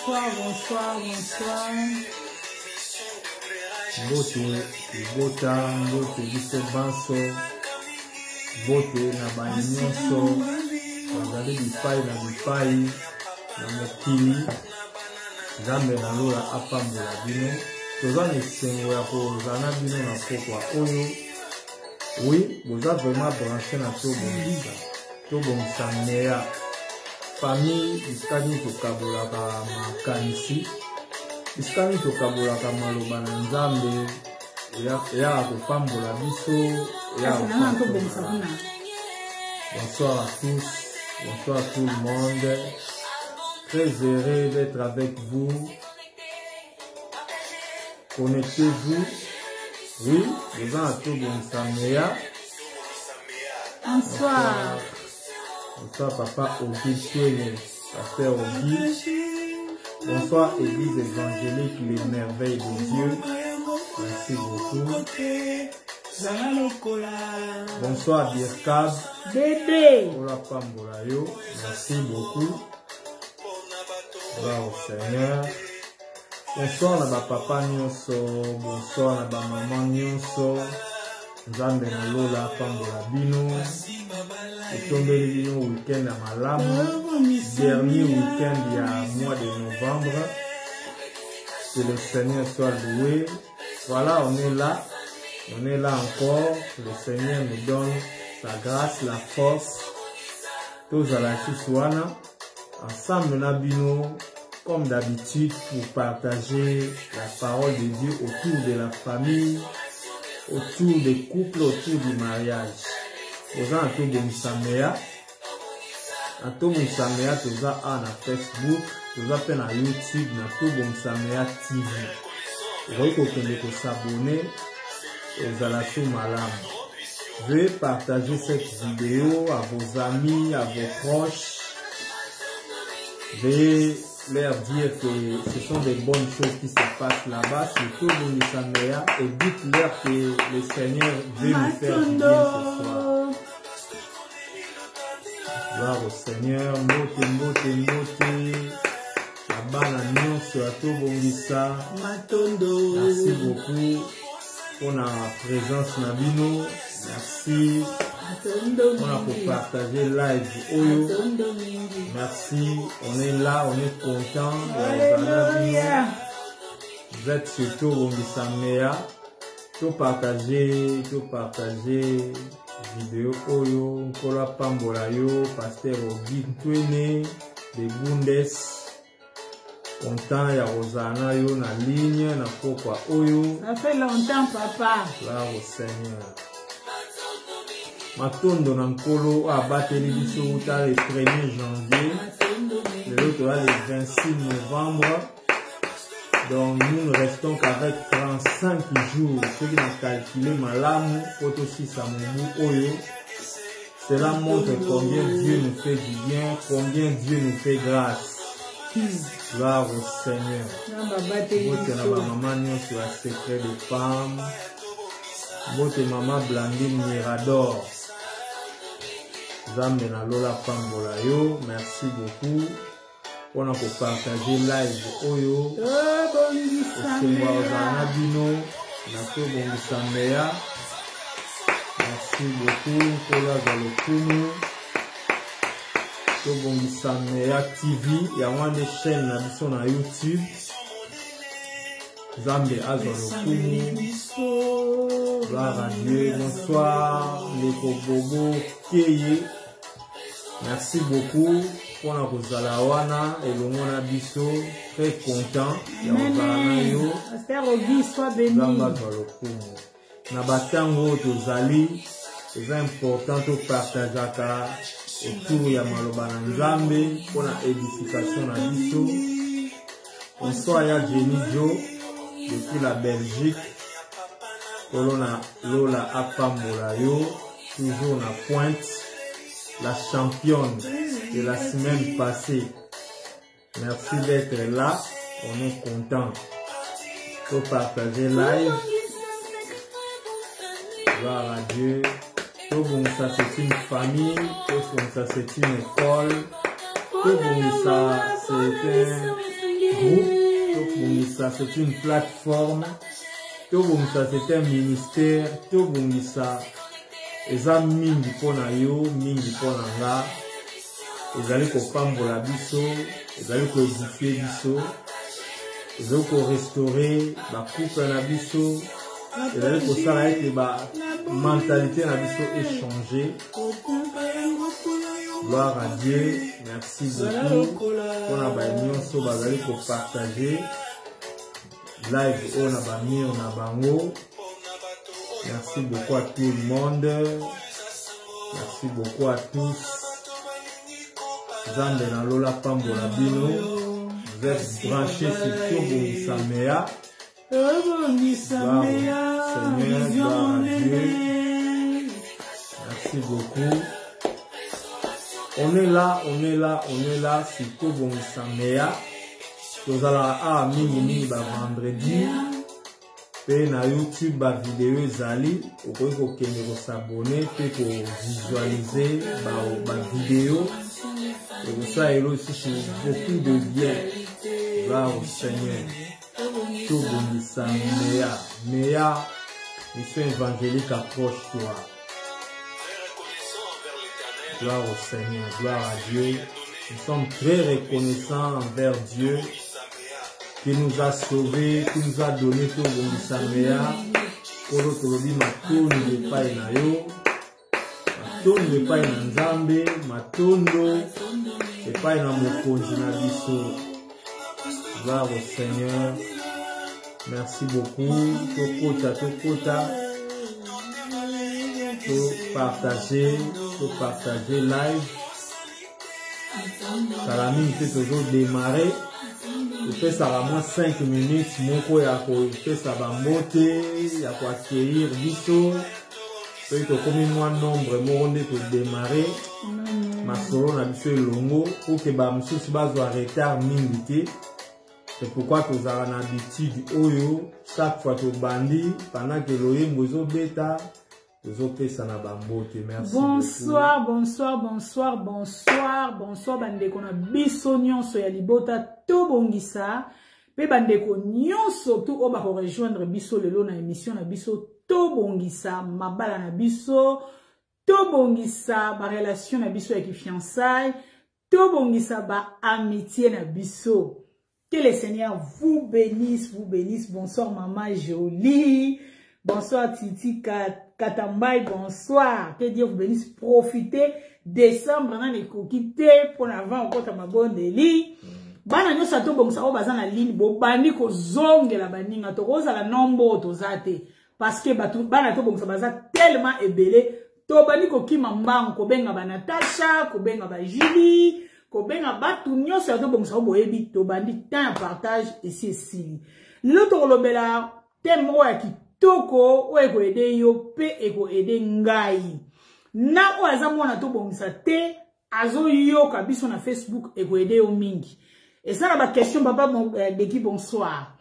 Bonsoir, bonsoir, bonsoir. Bote, bota, bote, bise banso, bote na banyonso, bazali bipai na bipai, na mokili, Nzambe na lola apambola bino, toza esengo ya kozana bino na pokwa oyo, oui, boza vraiment branché na tobongisa meya. Famille, iskani tokabolaka makanisi, iskani tokabolaka maloba na Nzambe, ya kopambola biso, bonsoir à tous, bonsoir à tout le monde, très heureux d'être avec vous, connectez-vous, oui, les gens à tout bon Saméa. Bonsoir. Bonsoir papa Auguste, pasteur Auguste. Bonsoir Église évangélique les merveilles de Dieu. Merci beaucoup. Bonsoir Birkab. Bébé. Merci beaucoup. Gloire au Seigneur. Bonsoir na papa Nyonso. Bonsoir na maman Nyonso. Nzambe na lola pambola bino. Etombeli bino week-end à malamu. Dernier week-end il y a mois de novembre. Que le Seigneur soit loué. Voilà, on est là encore. Le Seigneur nous donne sa grâce, la force. Tous à la Chiswana. Ensemble, Nabino, comme d'habitude, pour partager la parole de Dieu autour de la famille, autour des couples, autour du mariage. Aux gens à tout bon Saméa, à tout bon Saméa, tous à Facebook, tous à peine à YouTube, à tout bon Saméa TV. Vous voyez qu'on peut s'abonner aux Alassou Malam. Veuillez partager cette vidéo à vos amis, à vos proches. Veuillez leur dire que ce sont des bonnes choses qui se passent là-bas, surtout dans les Saméa, et dites-leur que le Seigneur veut nous faire du bien ce soir. Gloire au Seigneur, mote. La bana nyonso à tout bongisa. Merci beaucoup pour la présence Nabino. Merci pour partager live Oyo. Merci, on est là, on est content. Vous êtes surtout bongisa meya. Tout partager vidéo Oyo, Kola Pambola yo, pasteur Auguste Twene, de Bundes. Content ya Rosana yo na ligne na pokwa Oyo. Ça fait longtemps papa. Gloire au Seigneur. Matondo na nkolo abateli biso uta le 1er janvier. L'autre le 26 novembre. Donc nous ne restons qu'avec 35 jours. Ceux qui ont calculé malamu, Potosi Samomu Oyo. Cela montre combien Dieu nous fait du bien, combien Dieu nous fait grâce. Gloire au Seigneur. Bote na maman nyonso ya secret de femme. Bote maman Blandine Mirador. Nzambe na lola pambola yo. Merci beaucoup. On a pour partager live Oyo. Osemba ozana bino. Na to bongisa meya. Merci beaucoup. Kola zalokumu. Bongisa meya TV, il y a une chaîne na YouTube. Zambe Azolokumu. Gloire à Dieu. Bonsoir, les Kobobo Keye. Merci beaucoup pour la Rosalawana et le Mona Bisso. Très content. Il y a yo. Pasteur Auguste, sois béni. Zambe Azolokumu. Nabatango Tozali. C'est important de partager autour ya maloba na Nzambe pour la édification na biso. Bonsoir ya Jenny Jo depuis la Belgique. Kolona Lola Apambola yo, toujours na pointe, la championne de la semaine passée. Merci d'être là, on est content. Faut partager live. Gloire à Dieu. Tout bon, ça c'est une famille, tout bon, ça c'est une école, tout bon, ça c'est un groupe, tout bon, ça c'est une plateforme, tout bon, ça c'est un ministère, tout bon, ça les amis mingi pona yo, mingi pona nga, ils allaient ko pambola biso, ils allaient ko édifier biso, ils allaient ko restaurer ba couple na biso, ils allaient ko sala ete ba mentalité na biso échangée. Gloire à Dieu, merci beaucoup. On a nyonso bazali ko partager live on a bami on a bango. Merci beaucoup à tout le monde. Merci beaucoup à tous. Zande na Lola Pambola Bino. Vous êtes branchés sur Tobo Samea. Seigneur, gloire à Dieu. Merci beaucoup. On est là, sur Tobo Samea. Nous allons mingi vendredi. Pe na YouTube ba vidéo ezali okoki kokende ko s'abonner pe ko visualiser ba vidéo et ça est aussi sur beaucoup de bien. Gloire au Seigneur. Tout bon Mea mission évangélique approche-toi. Gloire au Seigneur, gloire à Dieu. Nous sommes très reconnaissants envers Dieu qui nous a sauvés, qui nous a donné tout le monde Samea. Pour l'autre dit, matondo de paille na yo, matondo de paille na Nzambe, matondo de paille na mokonzi na biso. Gloire au Seigneur. Merci beaucoup. Tokota. Faut partager live. Salamine peut toujours démarrer. Il fait ça à moins 5 minutes. Moko il fait ça à monter, il y a quoi accueillir biso. Peut être comme moi nombre, moi on est pour démarrer. Ma solo na biso longo pour que ba monsieur se base à retard minute. C'est pourquoi tu as une habitude oyo chaque fois tu bandi pendant que l'oye mozo beta. Merci. Bonsoir bandeko na biso nyonso ya libota to bongisa pe bandeko nyonso to oba ko rejoindre biso lelo na émission na biso to bongisa mabala na biso to bongisa ba relation na biso ya fiançailles to bongisa ba amitié na biso. Que le Seigneur vous bénisse. Bonsoir maman Jolie. Bonsoir Titi Katambaï, bonsoir. Que Dieu vous bénisse. Profitez. Décembre, on a les coquilletés pour l'avant, on compte à ma bonne délit. Bana nyo sato bon sa oba na ligne bo bani ko zonge la baninga to roza la nombo to zate parce que bana to bon sa baza tellement ébélé to bani ko kima mbango ko benga ba Natasha ko benga ba Julie ko benga ba tout nyo sato bon sa boyebi to bandi temps partage ici ici l'autre lobela temo ya ki toko o eko ede yo pe eko ede ngai na o azamona to bongisa te azo yo kabiso na Facebook eko ede yo mingi et ça na ba question papa d'équipe bonsoir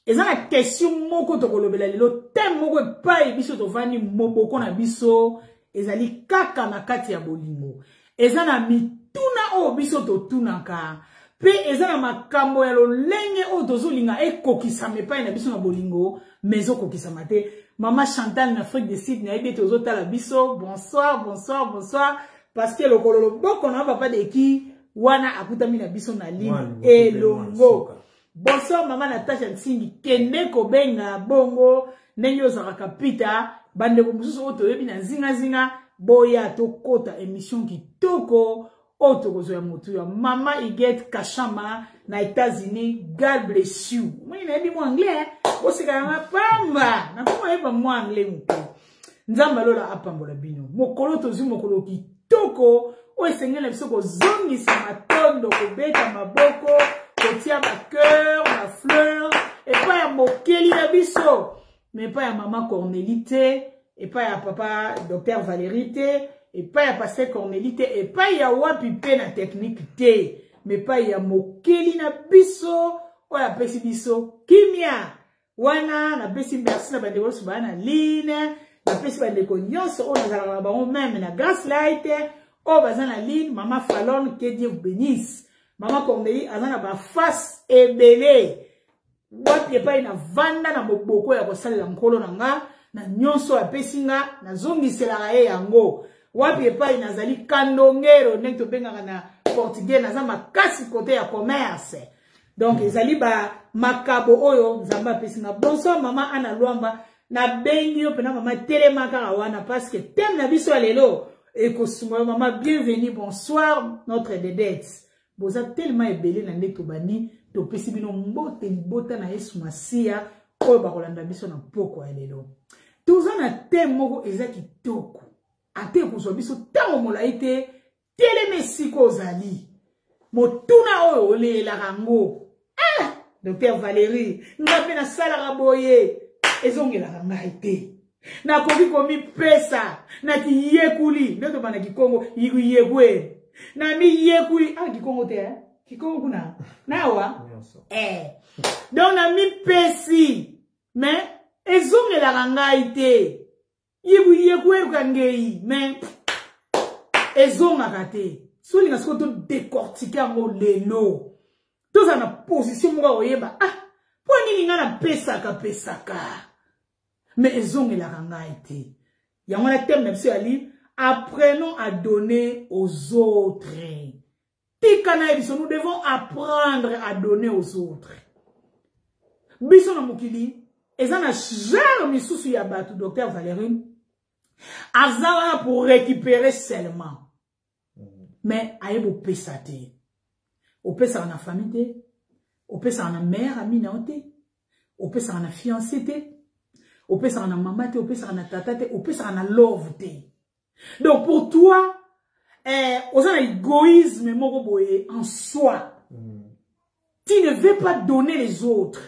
et ça na question moko to kolobela lelo tem moko pa biso to vani moboko na biso ezali kaka na kati ya bolingo et ça na mituna o biso to tunaka pe ezana makambo ya lolenge o tozolinga ekokisa mepai na biso na bolingo mezo kokisa mate Maman Chantal na Afrique du Sud na ebe tozotala biso bonsoir parce que le kololo boko na papa de ki wana akutami na biso na ligne elongo bonsoir maman Natasha Nsingi kende ko benga bongo ndenge ozaka pita bande ko mususu oto yebi na zinga boya to kota émission kitoko autre chose ya motu ya mama Iget Kashama na États-Unis. God bless you. Moi na bi mo anglais osika ya mapamba na ko yeba mo anglais mko nzamba lola apambola bino mokolo tozi mokolo kitoko o esengela biso ko zongisa matondo ko beta maboko ko tia ma cœur ma fleur et pas ya mokeli na biso mais pas ya maman Cornélité et pas ya papa docteur Valérité et pas ya pasteur Cornélité et pas ya wapi pe na technique te mais pas ya mokeli na biso o ya pesi biso kimia wana na pesi merci na bandeko suba na ligne na pesi bandeko nyonso o nazala na bango même na grâce light o baza na ligne maman Fallon que Dieu vous bénisse maman Cornélie azana ba face ebele wapi epai na vanda na moboko ya kosalela nkolo na nga na nyonso ya pesinga na zongiselaka ye yango wapi epai nazali kandongero ndenge tobengaka na portugais naza makasi kote ya commerce donc ezali ba makabo oyo nzambe apesinga bonsoir mama Ana Lwamba na bengi yo pena mama telema kaka wana parce que thème na biso lelo ekosumo mama bienvenue bonsoir notre Dédette boza tellement ebele na ndeko bani to pesi bino mbote libota na Yesu Masia oyo bakolanda biso na poko ya lelo toza na thème moko eza kitoko ate kozwa biso tango molai te teleme siko ozali motuna oyo olelaka ngo docteur Valérie nga pe na salaka boye ezongelaka ngai te nakoki komipesa na kiyekuli nde tobana kikongo yekwe na miyekuli kikongo te kikongo kuna nawa donc na mipesi mais ezongelaka ngai te yekwe kangei mais ezongaka te solinga siko to décortiquer yango lelo toza na position moko oyeba po nini nga napesaka mais ezongelaka ngai te yango na thème na biso ya livre apprenons à donner aux autres tika na biso nous devons apprendre à donner aux autres biso na mokili eza na genre misusu ya bato docteur Valérie azala pour récupérer seulement mais ayebo pesa te opesa na famille te opesa na mère ami na te opesa na fiancé te opesa na maman te opesa na tata te opesa na love te donc pour toi oza na égoïsme moko boye en soi tu ne veux pas donner les autres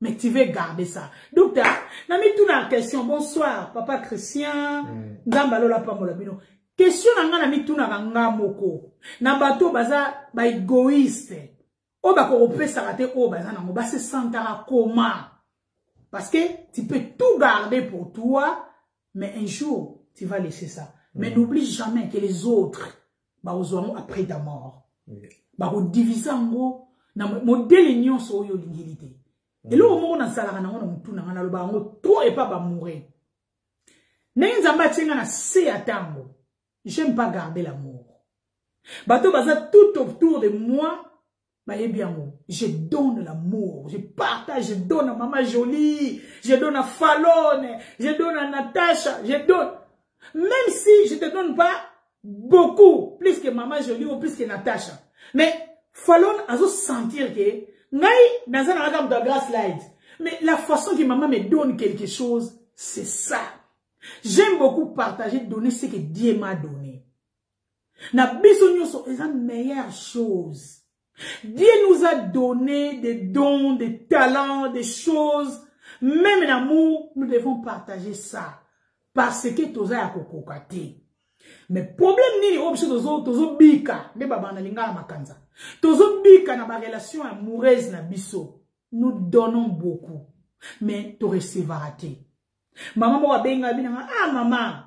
mais tu veux garder ça donc na mi tout na question bonsoir papa Christian ngamba lola pambola bino question na nga na mi tout na nga moko na bato baza ba égoïste o ba ko opesa te o baza na mo ba se sentara comment parce que tu peux tout garder pour toi mais un jour tu vas laisser ça mais n'oublie jamais que les autres ba ozoamo après ta mort ba ko diviser ngo na modèle nyonso oyo lingilité et là au moment na salaka na ngona mutu na ngana lo ba ngo trop et pas ba mourir nenzamba tsenga na se atango. J'aime pas garder l'amour. Bato baza tout autour de moi. Bah, eh bien, je donne l'amour. Je partage, je donne à Maman Jolie. Je donne à Fallon. Je donne à Natacha. Je donne. Même si je te donne pas beaucoup. Plus que Maman Jolie ou plus que Natacha. Mais Fallon a zo sentir que ngai dans un agam de grâce light. Mais la façon que maman me donne quelque chose, c'est ça. J'aime beaucoup partager, donner ce que Dieu m'a donné. Na bisogno so est la meilleure chose. Dieu nous a donné des dons, des talents, des choses. Même l'amour, nous devons partager ça. Parce que toza ya kokokate. Mais problème ni obje tozo bika, ne baba na linga makanza. Tozo bika na ba relation amoureuse na biso. Nous donnons beaucoup, mais tu recevras raté. Maman mo benga bina maman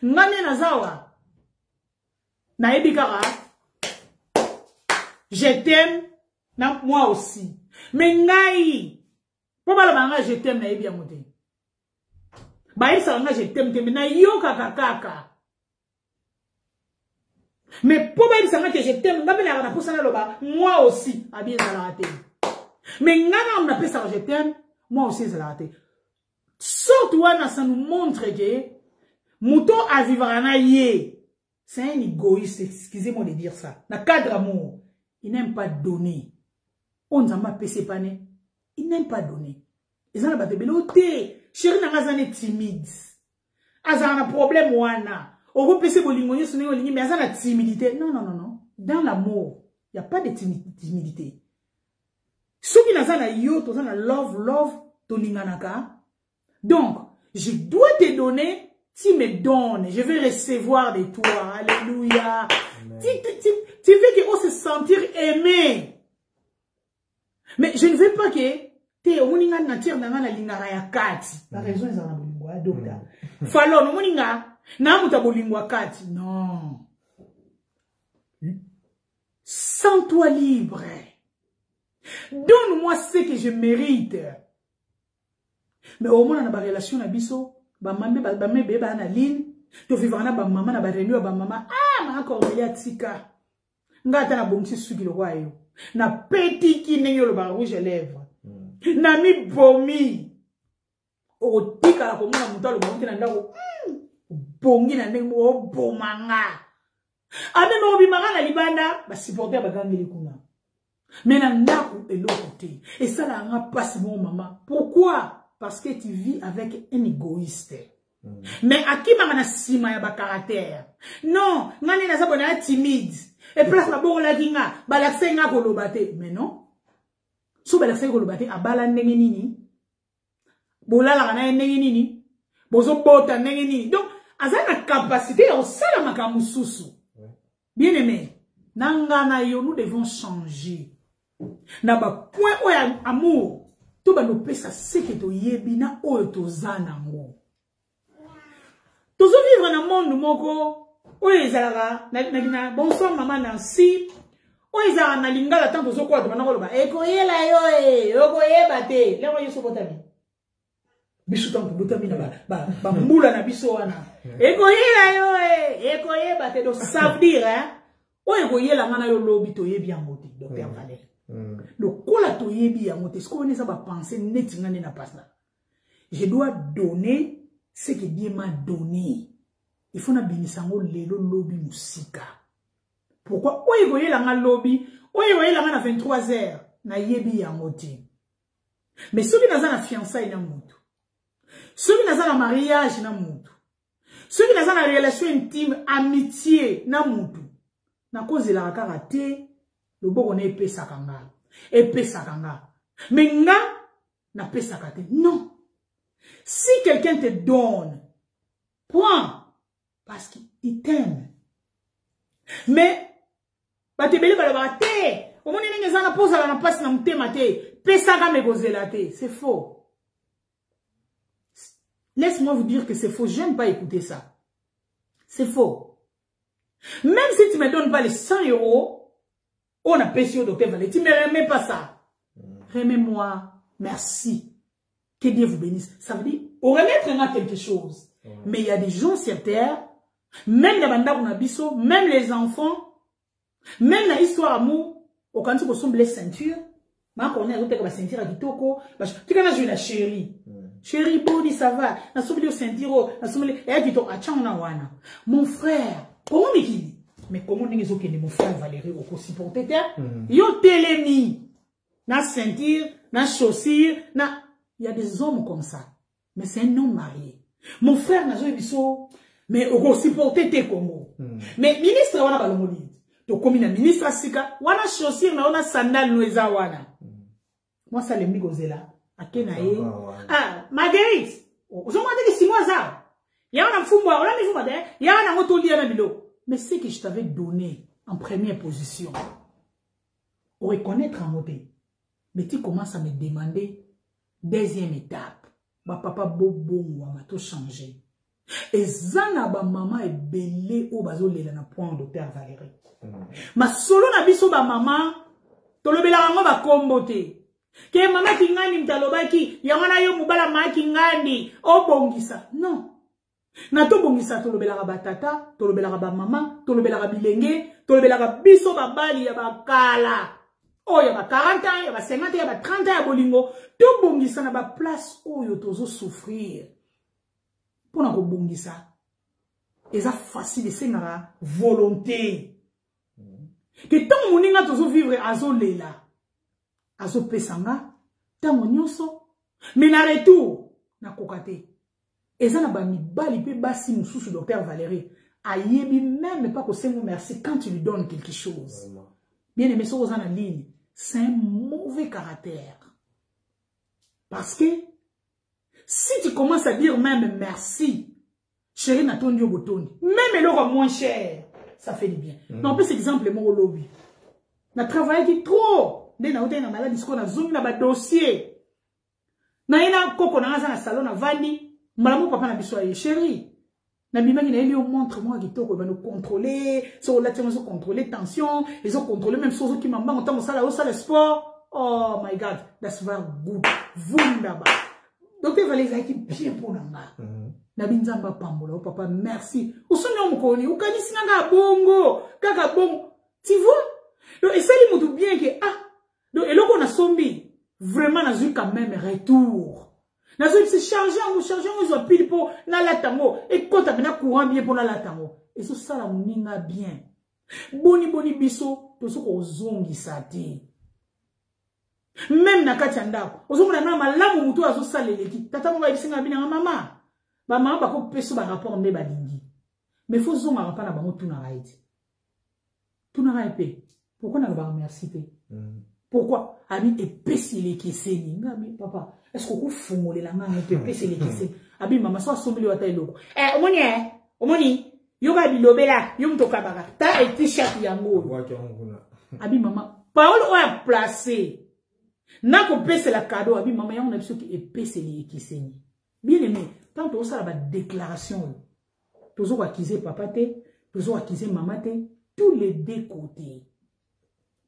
ngane nazawa na ebikara je t'aime na moi aussi mais ngai po bala banga je t'aime na ebi amote ba isa nga je t'aime te na yo kaka mais po ba isa nga que je t'aime ngabela na posana loba moi aussi abi ezala raté mais ngana on appelle ça je t'aime moi aussi ezala raté. Surtout, ça nous montre que Mouton a vivre na yé. C'est un égoïste, excusez-moi de dire ça. Dans le cadre d'amour, il n'aime pas donner. On n'a pas pessé pané. Il n'aime pas donner. Ils ont pas de beloté. Chérie n'a pas timide. Ils ont un problème wana. au PC bolingo nyonso ndenge olingi, mais aza na timidité. Non, non, non, non. Dans l'amour, il n'y a pas de timidité. Ce qui n'a pas yo, to na love, to linganaka. Donc, je dois te donner, tu me donnes, je vais recevoir de toi. Alléluia. Tu veux qu'on se sentir aimé. Mais je ne veux pas que te oninga nature na na lingara ya kati. La raison est en bolingo ya docteur. Fallo oninga na muta bolingo ya kati. Non. Sens-toi libre. Donne-moi ce que je mérite. Mais au moins, on a une relation na biso, ba mamé ba bébé ba na ligne, to vivre na ba maman na ba réunion ba maman, ah ma encore ya tika. Ngata na bomsi suki le roi yo. Na petit ki nenyo le ba rouge lèvres. Na mi bomi. O tika la komona mutalo ba mutena ndako. Bongi na ndenge o bomanga. Ame no bimanga na libanda, ba supporter ba gangeli kuna. Mais na ndako eloko. Et ça la nga passe mon maman. Pourquoi? Parce que tu vis avec un égoïste. Mais à qui m'a sima ya ba caractère? Non, ngani na sabona timide. Et place la bon la dinga, ba la senga ko lobate. Mais non. So ba la senga ko lobate abala ndenge nini? Bolala na ndenge nini? Bozo bota ndenge nini? Donc, azana capacité au sala makamususu. Bien aimé, nanga na yo nous devons changer. Na ba point oya amour. To ba no pesa seke to yebi na oyo to zana ngo. To zo vivre na monde moko oyo ezalaka na bonsoir maman Nancy oyo ezalaka na lingala tanto zo kwa to bana koloba ekoyela yo okoyeba te lero yo so botami biso tanto botami na ba mbula na biso wana ekoyela yo ekoyeba te. Donc ça veut dire oyo ekoyela ngana yo lobi to yebi yango te docteur Valérie. Le kola to yebi ya mote, ce qu'on est ça va penser net ngane na passe là. Je dois donner ce que Dieu m'a donné. Il faut na binisango lelo lobby musika. Pourquoi oye goye la nga lobby, oye goye la nga na 23h na yebi ya mote. Mais ceux qui n'ont na fiançailles na mutu. Ceux qui n'ont na mariage na mutu. Ceux qui n'ont na relation intime, amitié na mutu. Na cause la karaté le bon on est pesakanga. Et pesakanga. Mais nga na pesakate. Non. Si quelqu'un te donne, point. Parce qu'il t'aime. Mais, ba te bele balabate. Au moins, il y a pose à la passe na mte pesaka me gozelate. C'est faux. Laisse-moi vous dire que c'est faux. J'aime pas écouter ça. C'est faux. Même si tu me donnes pas les 100 €, on a payé au docteur Valérie. Tu ne me remets pas ça. Remets-moi. Merci. Que Dieu vous bénisse. Ça veut dire, on remettra quelque chose. Mais il y a des gens sur terre, même les bandas qu'on a même les enfants, même la histoire amour, au quand tu ressembles les ceintures, ma on a une ceinture à Kitoko, tu connais jouer la chérie. Chérie, body, ça va. Na soubli au ceinture, na soubli, et à Kitoko, à wana. Mon frère, comment m'équilibre? Mais comment n'est-ce que mon frère Valérie au aussi porté yo télémi na ceinture na chaussure na il y a des hommes comme ça mais c'est un homme marié. Mon frère n'a jamais biso mais au aussi porté te Congo mais ministre wana balomoli to komi na ministre sika wana chaussure na wana sandal noeza wana moi ça le migozela akena ye ah Marguerite ozo mwa de 6 mois ça ya wana mfumba wana mfumba de ya wana ngotoli na bilo. Mais ce que je t'avais donné en première position, au reconnaître en moté, mais tu commences à me demander deuxième étape. Ma papa bobo m'a tout changé. Et zana ba maman est belé au bazo lela na point docteur Valérie. Ma solo na biso ba maman, tolobela ngo ba kombote. Ke mama kingani mtalobaki, yamana yo mubala ma kingani, o bongisa. Non. Na to bongisa tolobelaka batata, tolobelaka ba mama, tolobelaka bilenge, tolobelaka biso babali ya bakala. Oyo ba 40 ans, ya ba 50 ans, ya ba 30 ans ya bolingo, to bongisa na ba place oyo tozo souffrir. Pona ko bongisa. Eza facile sengara volonté. Que tant moninga tozo vivre azo lela. Azo pesanga, tango nyonso, mais na retour na kokate. Et ça n'a pas mis bali pe basi mususu docteur Valérie ayebi même pas que c'est mon merci quand tu lui donnes quelque chose. Bien aimé, ça, en ligne, c'est un mauvais caractère. Parce que si tu commences à dire même merci, chérie, n'a ton Dieu botoni, même l'eau moins cher, ça fait du bien. Non, en plus, exemple, mon lobby. Na travaillé qui trop. Dès na hôtel na maladie, qu'on a zoom na ba dossier. Na ina koko na ngaza na salon na vandi, malamu papa na biso aye chérie. Na bimaki na elio montre-moi kitoko va nous contrôler, so la tiens so contrôler tension, ils ont contrôlé même chose qui m'amba montant ça là au salle sport. Oh my god, that's very good. Wunderbar. Donc il fallait que bien pour nanga. Na binzamba pambola, papa merci. Usonyo mukoni, ukanisi nga bongo, kaka bongo. Tu vois? Donc, et ça, il me dit bien que, donc, et là, on a sombi, vraiment, on a eu quand même retour. On a eu, c'est chargé, on a pile pour, na la tango, et quand on a courant bien pour na la tango. Et ça, ça, la mouna bien. Boni biso, to so ko zongi sati. Même na katianda, ozo mona na malamu mutu azo saleleki. Tata mo ba bisinga bina mama. Ba mama ba ko peso ba rapport mbe ba lingi. Mais faut zonga pa na bango tuna raiti. Tuna raipe. Pourquoi on a pas remercié? Pourquoi? Abi epesi les kesseni. Ngabi papa, est-ce qu'on fumole la main epesi les kesseni? Abi mama so asomeli wata eloko. Omoni, yoga bilobela, yom to kabaka. Ta et t-shirt yango. Abi mama, parole o a placé. Na ko pese la cadeau, abi mama yango na biso ki epesi les kesseni. Bien aimé, tant que ça la déclaration. Toujours accuser papa te, toujours accuser maman te, tous les deux côtés.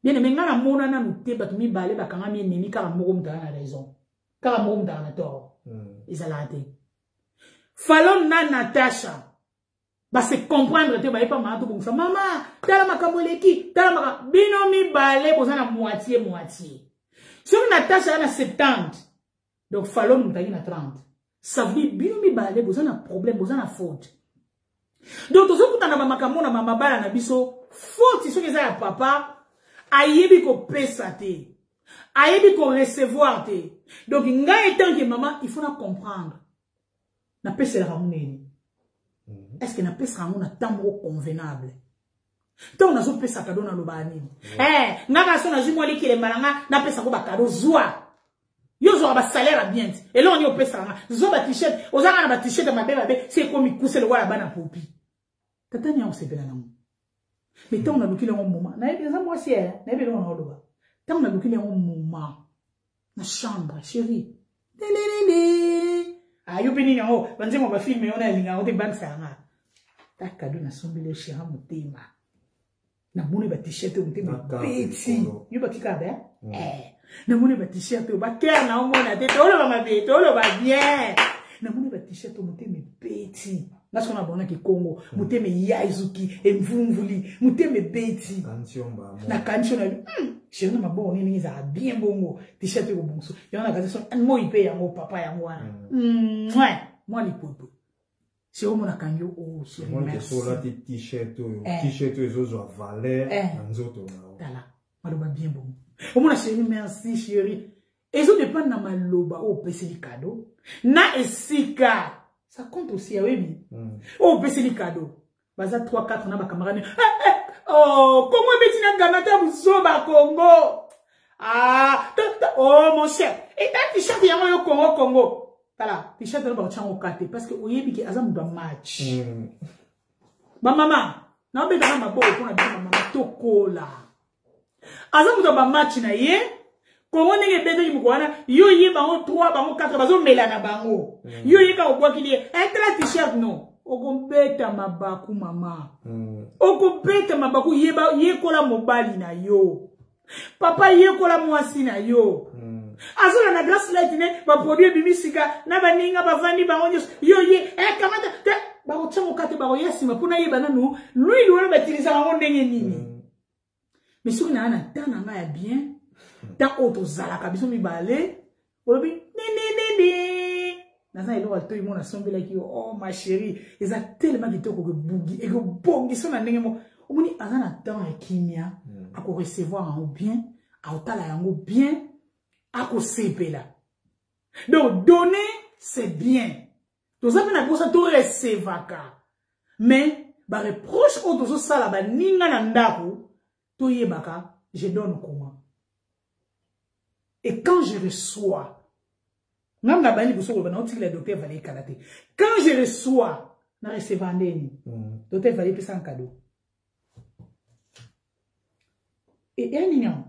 Bien aimé, nga na mona na nuté batumi balé bakanga mi nemi kala moko mutana na raison. Kala moko mutana na tort. Ezalate. Falon na Natasha. Ba se comprendre te ba yepa ma to bongsa mama, tala makamoleki, tala maka bino mi balé bozana moitié. Sur Natasha na 70. Donc Falon mutaki na 30. Ça veut dire bino mi balé bozana problème, bozana faute. Donc tozo kutana ba makamona mama bala na biso, faute so keza ya papa. Ayebi ko pesa te. Ayebi ko recevoir te. Donc, nga étant que maman, il faut la comprendre. Na pesa la ramouneni. Est-ce que na pesa ramoun na tambo convenable? Tant na zo pesa kado na lobani. Nga ka so na jimo li ki le malanga, na pesa ko ba kado zwa. Yo zo ba salaire bien. Et là on y au pesa nga. Zo ba t-shirt, ozanga na ba t-shirt ma bébé, c'est comme il cousse le wala bana popi. Tata nya on se bela na mo. Mais tant on a bloqué le moment, n'a pas besoin moi si n'a pas besoin on a tant on a bloqué le moment, na chambre chérie, ah yo peni n'o, banze mo ba filmer on a linga on te bank ça nga, ta cadeau na sombi le chéri motema, na moni ba t-shirt on te petit, yo ba kika ba, na moni ba t-shirt ba cœur na on na tête, on va ma bête, on va bien, na moni ba t-shirt on te petit. Là, ce qu'on a bon qui Congo, mouté me yaizuki, et mvumvuli, mouté me beti. Na cantion, chérie, ma bonne, ni ça bien bongo, t-shirt au bon sou. Y'en a gardé son, moi, il paye en papa, et moi. Moi, les potos. C'est au mon akanyo, oh, chérie. Moi, je suis là, t-shirt, ils ont valeur, en autres. Tala, maloba bien bon. Au mon chérie, merci, chérie. Et ont dépend na maloba, oh, pèse les cadeaux. Na esika. Ça compte aussi, oui. Oh, baissez les cadeaux. Baza 3-4 na ba camarade. Oh, comment beti na ganata buzoba Congo? Ah, oh mon cher. Et ta t-shirt yango yo Congo. Tala, t-shirt na ba chango kate parce que oyebi ki azam do match. Ba mama, na beta na mabo ko na bi mama tokola. Azam do ba match na ye. Comment n'est-ce que tu me yo ye bango 3 bango 4 bazo melana bango yo ye ka obwa kili un t-shirt non okobeta mabaku mama okobeta mabaku ye kola mobali na yo papa ye kola mwasi na yo azola na glass light ne ba produit bimisika na baninga bavandi bango yo ye kamata ba otsango kate ba yesima pona ye bananu lui lui ba utiliser bango ndenge nini mais soki na ana tana nga ya bien. Dans autre zalaka biso mi balé olobi ni naza elo alto imo na sombe la ki oh ma chérie ils a tellement kitoko que bugi et que bongi so na ndenge mo omoni azana temps et kimia a ko recevoir en bien a otala yango bien a ko sepela donc donner c'est bien to ça na bosa to recevaka mais ba reproche o tozo sala ba ninga na ndako to yebaka je donne comment. Et quand je reçois même la bani boso ba na otiki le docteur Valérie Kalaté. Quand je reçois na recevoir ndeni. Docteur Valérie pesa un cadeau. Et un nion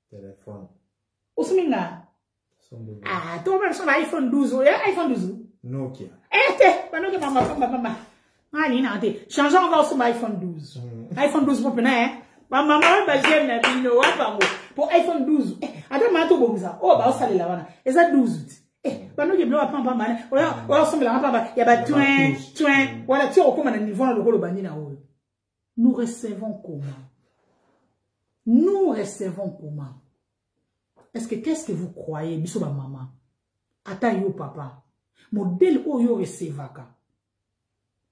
téléphone. Osuminga. Ah, toi même son iPhone 12, iPhone 12. Nokia. Pendant que maman. Ah, ni nante. Changeons encore sur iPhone 12. iPhone 12 pour pena, maman ba j'aime na bino wa pa mo. Pour iPhone 12. Attends, ma to bonza. Oh, ba osale la wana. Eza 12. Pendant que blo wa pamba mana. Ola sombe la pamba. Ya ba twin. Voilà, tu recommandes un niveau dans le rôle bandi na o. Nous recevons comment? Nous recevons comment? Est-ce que qu'est-ce que vous croyez, biso ba maman? Ata yo papa. Modèle o yo recevaka.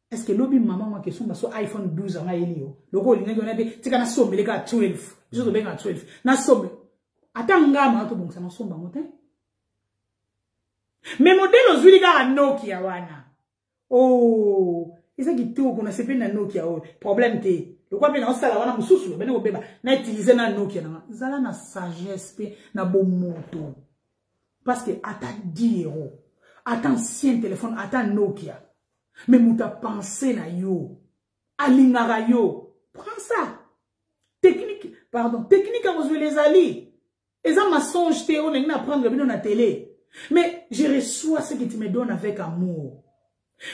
Est-ce que l'obi maman moi question ba so iPhone 12 anga elio. Loko linga yona be tika na sombe le ka 12. Biso to benga 12. Na sombe. Ata ngama to bongisa na somba mote. Mais modèle ozuli ka Nokia wana. Oh, isa kitoko na sepe na Nokia o. Problème te. Le quoi bien osala wana mususu bene obeba na utiliser na Nokia na zala na sagesse pe na bon moto. Parce que ata dire ata ancien téléphone ata Nokia. Mais mouta pensé na yo. Alingara yo. Prends ça. Technique à vous les alliés. Et ça m'a songe te on n'a prendre le na télé. Mais je reçois ce que tu me donnes avec amour.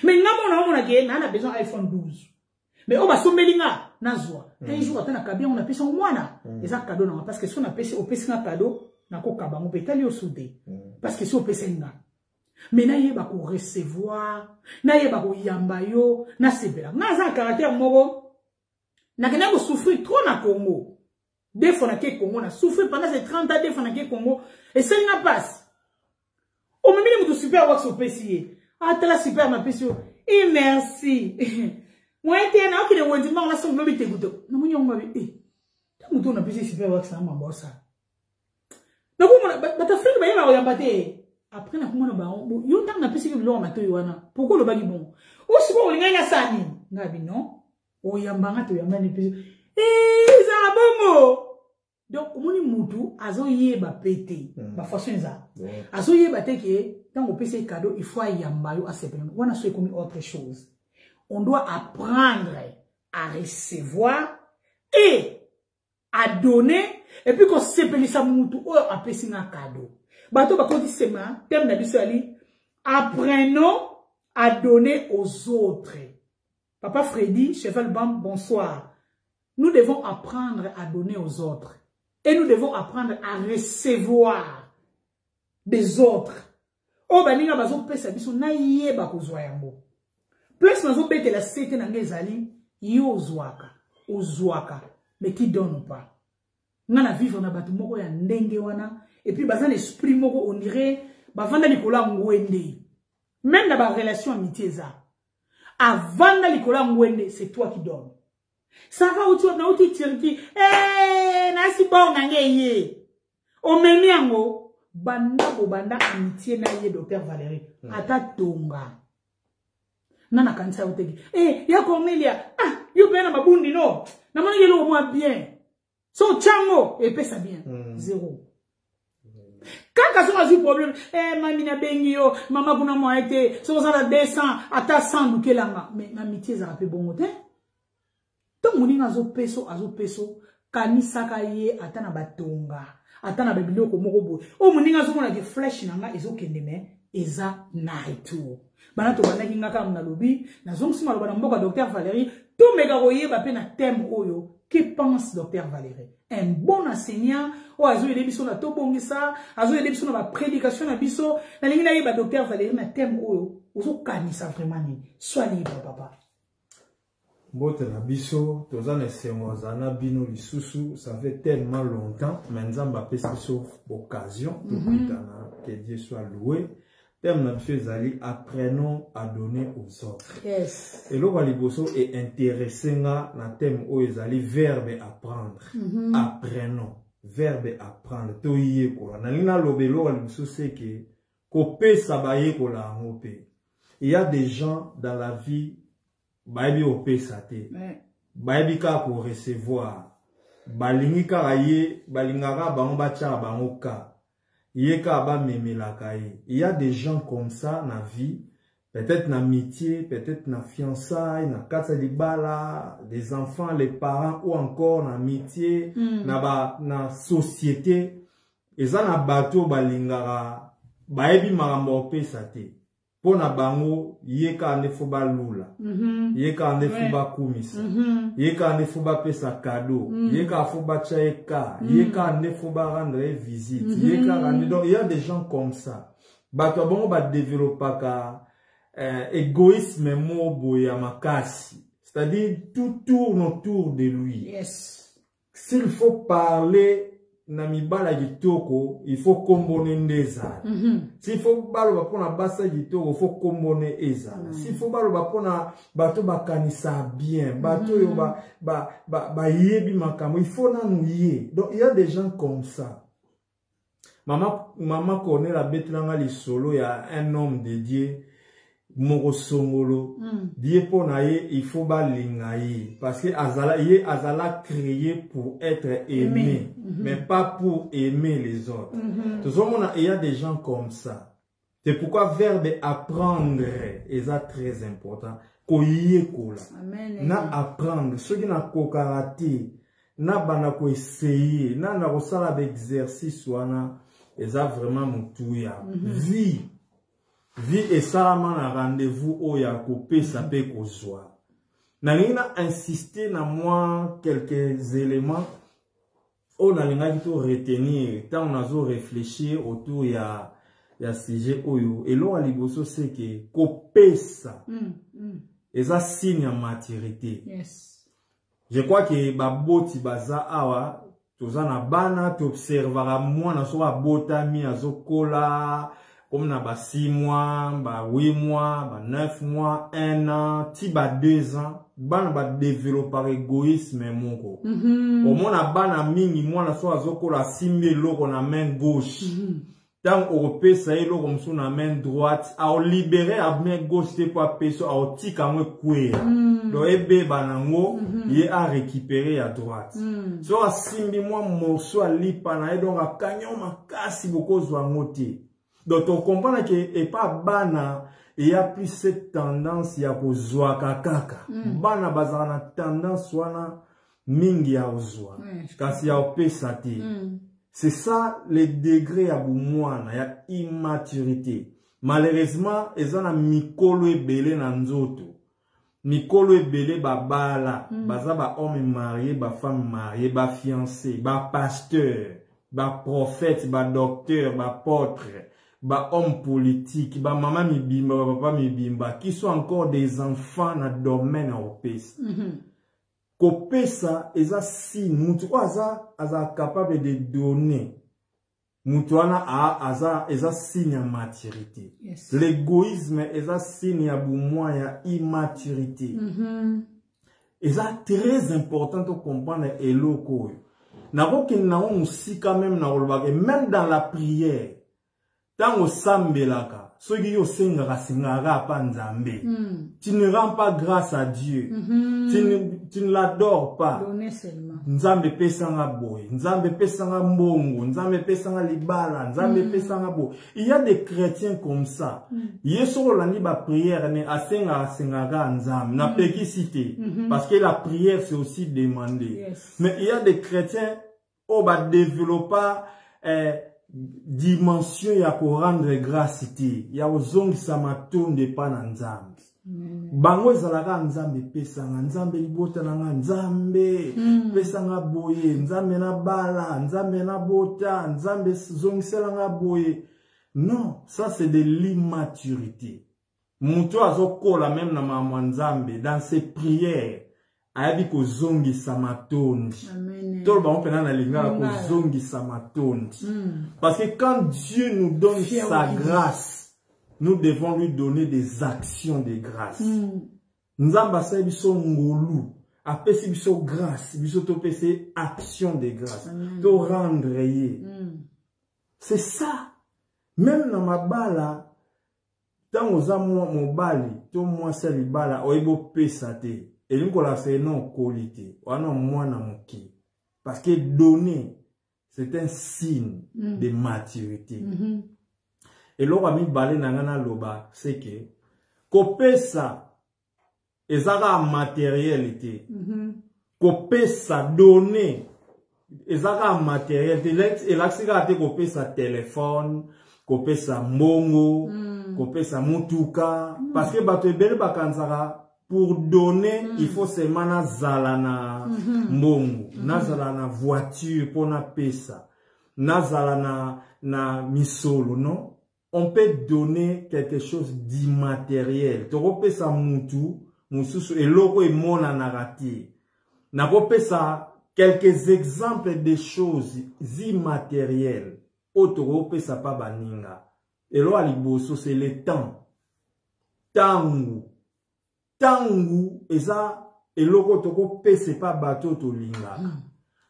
Mais on a besoin d'iPhone 12. Mais on va sommelinga nazwa. Un jour atana kabia on a payé son mwana. Et ça cadeau non parce que si on a payé au payé un cadeau na ko kaba on peut tali au soudé. Parce que si on payé nga. Mais na yeba ko recevoir, na yeba ko yamba yo, na sebela. Na za caractère moko. Na kena ko souffrir trop na Congo. Des fois na ke Congo na souffrir pendant ces 30 ans des fois na ke Congo et ça n'a passe. Au même niveau de super wax au PC. Ah tala super ma PC. Et merci. Moi était na okile wondima on a son lobi te gudo. Na munyo ngwa bi. Ta muto na PC super wax na mamba ça. Na ko ba ta frère ba yeba yamba te. Après, on a dit, il y a un peu de temps. Pourquoi le bagi bon? Ou si vous voulez un sani? Ngabi non? Ou yambanga to yamba ni pesi. Ça a bon. Donc, on dit moutou, azo yeba pété. Ma façon ça. Azo yeba te que tant on peut ces cadeaux, il faut yamba yo accepter. On a souhaité comme autre chose. On doit apprendre à recevoir et à donner. Et puis qu'on s'appelle ça moutou, ou à péter un cadeau. Bato bakoti sema, thème na biso ali, apprenons à donner aux autres. Papa Freddy, Cheval Bam, bonsoir. Nous devons apprendre à donner aux autres. Et nous devons apprendre à recevoir des autres. Oh, baninga bazo pesa biso na yeba kozwa yango. Plus nazo bete la sete na ngezali, yo ozwaka. Mais qui donne pas? Ngana vivre na batu moko ya ndenge wana. Et puis, bazan esprit moko, on dirait, bavanda likola ngwende. Même dans la relation amitié, ça. Avant likola ngwende, c'est toi qui donnes. Ça va où tu tirki, nasi bon ngeye. O meniango, banda amitié na ye docteur Valérie. Ata tonga. Nana kansa utegi. Ya Cornelia, yo pena mabundi no. Na mwana yelo moi bien. So chango, et pesa bien. Zéro. Quand on a eu problème, mamina bengio, maman kuna moi été, so ça la 200, ata 100 duke langa, mais amitié ça peu bon moté. Tant moni azo peso, kanisa ka ye ata na batonga, ata na babiloko moko boy. O moni azo mona ke flesh nanga ezo kende me, eza na itu. Bana to bana kinga ka na lobi, na zongsi maloba na mboka docteur Valérie, tout mega royer ba pe na thème oyo. Que pense docteur Valérie? Un bon enseignant, ou azo yede biso na tobongisa, azo yede biso na ba prédication na biso, na lingi na yeba docteur Valérie na thème oyo, ozo kanisa vraiment ni. Sois libre papa. Bote na biso, tozane sengozana bino lisusu, ça fait tellement longtemps, maintenant ba pesi biso occasion, que Dieu soit loué. Thème na biso ezali, apprenons à donner aux autres. Yes. Et là, liboso est intéressé na thème où ezali verbe apprendre. Apprenons. Verbe apprendre. Toye kola. Na lina lobelo liboso c'est que kope sabaye kola ngope. Il y a des gens dans la vie, bayebi opesa te bayebi kaka ko recevoir balingi kaka ye balingaka bango batia bango ka ye kaka bamemelaka ye. Il y a des gens comme ça na vie, peut-être na amitié, peut-être na fiançailles, na kata libala, des enfants, les parents ou encore na amitié, na société. Eza na bato balingaka bayebi makambo opesa te. Pona bango yeka ande fo balula yeka ande fo bakumisa yeka ande fo bapesa cadeau yeka fo bachaeka yeka ande fo ba rendre visite yeka ande. Donc il y a des gens comme ça bato bango ba développer ka égoïsme mobo ya makasi, c'est-à-dire tout tourne autour de lui. Yes. S'il faut parler na mibala gitoko, il faut kombone ndeza. S'il faut balo bapona basa gitoko, il faut kombone eza. S'il faut balo bapona bato bakanisa bien, bato yo ba yebi makamo, il faut nanouye. Donc il y a des gens comme ça. Maman connaît la bête langa li solo, il y a un homme dédié Moko Songolo, die pona ye, il faut balingaye parce que azala créé pour être aimé, mais pas pour aimer les autres. Tout ça, il y a des gens comme ça. C'est pourquoi verbe apprendre est très important. Koye kola, na apprendre, ceux qui na kokarate, na bana ko essayer, na ko sala d'exercice wana, eza vraiment mutouya. Vie et ça na rendez-vous oya kopé ça peut kozwa. Na nina insister na moi quelques éléments on a linga qui to retenir tant on a zo réfléchir autour ya sujet oyo et lo aliboso c'est que kopé ça et ça signe en maturité. Yes. Je crois que baboti baza awa toza na bana tu observera moi na so botami azokola comme na ba 6 mois, ba 8 mois, ba 9 mois, 1 an, ti ba 2 ans, bana ba développer égoïsme moko. Au moins na bana mingi moi na so azokola simbe loko na main gauche. Tant européen ça est loko mso na main droite, a libérer à main gauche te pa peso a tika mwe kwe. Do ebe banango ye a récupérer à droite. So a simbi moi morceau a lipa na e donc a kanyo makasi boko zwa ngote. Donc, on comprend que et pas bana, il y a plus cette tendance ya kozwa kakaka. Bana bazana tendance wana mingi ya ozwa. Kasi ya opesa te. C'est ça le degré ya bumwana ya immaturité. Malheureusement, ezana mikolo ebele na nzoto. Mikolo ebele babala, baza ba homme marié, ba femme mariée, ba fiancé, ba pasteur, ba prophète, ba docteur, ba apôtre. Ba homme politique, ba maman mibimba, ba papa mibimba, qui sont encore des enfants dans le domaine opesa. Kopesa, eza si, mutu aza capable de donner. Mutuana eza signe ya maturité. Yes. L'égoïsme, eza signe ya boumouan ya immaturité. Eza très important de comprendre eloko. Naroki na musika même même dans la prière. Tant au sambelaka, ceux qui ont singara pa nzambe. Tu ne rends pas grâce à Dieu. Tu ne l'adores pas. Nzambe pesanga boy, nzambe pesanga mbongo, nzambe pesanga libala, nzambe pesanga boy. Il y a des chrétiens comme ça. Yeso lani ba prière ne singara nzambe na pekisité parce que la prière c'est aussi demandé. Yes. Mais il y a des chrétiens au ba développer dimension ya ko rendre grâce iti ya ozongi samatonde pa na nzambe bango ezalaka nzambe pesanga nzambe libota na nzambe pesanga boye nzambe na bala nzambe na bota nzambe zongiselanga boye. Non, ça c'est de l'immaturité. Muto azokola même na mama nzambe dans ses prières ayabi ko zongi samatonde. Tout le monde peut na linga ko zongi samatonde. Parce que quand Dieu nous donne sa grâce, nous devons lui donner des actions de grâce. Nzamba sa biso ngolu, apesi biso grâce, biso to pesi action de grâce, to rendre ye. C'est ça. Même dans ma bala, tant aux amours mobali, to mwasi ya libala oyebo pesa te elingi kolakisa ye non okoli te wana mwana moke parce que donner c'est un signe de maturité eloko ya mibale na nga naloba c'est que kopesa ezaka matériel te kopesa donner ezaka matériel te elakisi kaka te kopesa téléphone kopesa mbongo kopesa mutuka parce que bato ebele bakanzaka pour donner il faut seulement nazala na mbongo nazala na voiture pona pesa nazala na misolo non on peut donner quelque chose d'immatériel tokopesa mutu mususu eloko emonanaka te nakopesa quelques exemples de choses immatérielles otokopesa pa baninga elo aliboso c'est le temps tangu eza eloko tokopesa pa bato tolingaka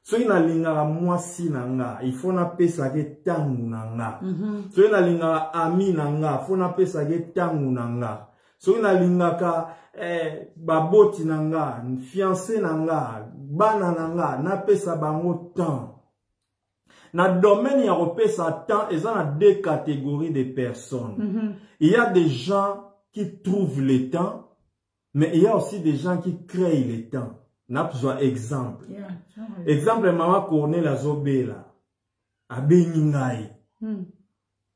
soki nalingaka mwasi na nga il faut napesa ke tangu na nga soki nalingaka ami na nga faut napesa ke tangu na nga soki nalingaka baboti na nga fiancé na nga bana na nga napesa bango temps na domaine ya kopesa temps eza na deux catégories de personnes il y a des gens qui trouvent le temps mais il y a aussi des gens qui créent le temps. N'a besoin exemple. Exemple maman Cornel azobela. Abeningai.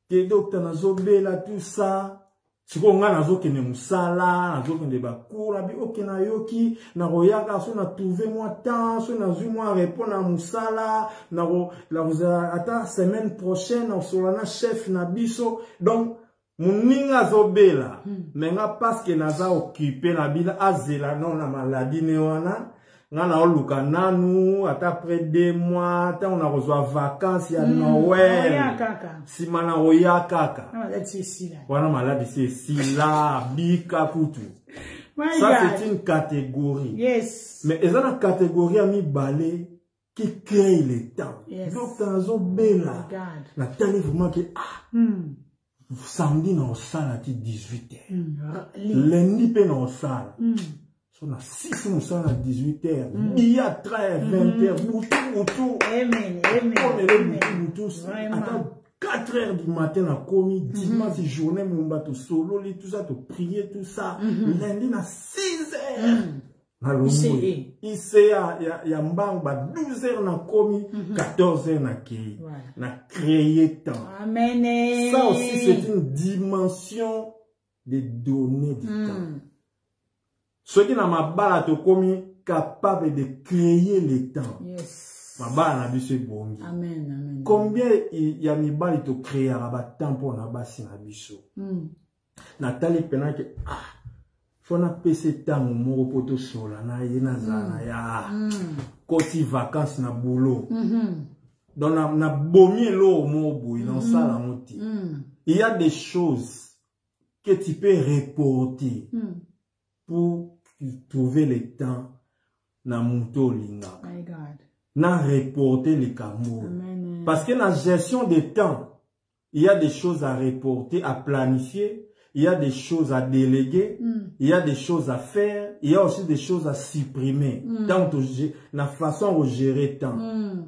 Que docteur nazobela tout ça. Siko nga nazokene musala, nazokene bakura bi okena yoki na royaka so na trouver moi temps, so na zui moi répondre à musala, na ata semaine prochaine on sera na chef na biso. Donc Muninga zobela, menga parce que naza occupé na bila azela non na maladie ne wana, ngana oluka nanu ata après 2 mois, ata on a reçu vacances ya Noël. Si mana oya kaka. Wana maladie c'est si là bika kutu. Ça c'est une catégorie. Yes. Mais eza na catégorie ami balé qui crée le temps. Donc nazo bela. Na tani vraiment que samedi na osala ti 18h. Lundi pe na osala. So na 6 na osala na 18h. Dia 13 20h. Mutu. Amen. Mutu. Attends 4h du matin na komi dimanche journée mumba to solo li tout ça to prier tout ça. Lundi na 6h. Ici ya mbangba 12h na komi 14h na kei na créer temps. Amen. Ça aussi c'est une dimension de donner du temps. Ce qui na mabala to komi capable de créer le temps. Yes. Mabala na biso bongi. Amen. Combien ya mibali to créer ba temps pour na basi na biso. Nathalie pena que fona pese tango moko poto sola na yena zana ya koti vacances na boulot donc na bomi lo mo boui dans sala moti il y a des choses que tu peux reporter pour trouver le temps na muto linga na reporter le kamour parce que la gestion des temps il y a des choses à reporter à planifier. Il y a des choses à déléguer, il y a des choses à faire, il y a aussi des choses à supprimer. Tant la façon de gérer le temps.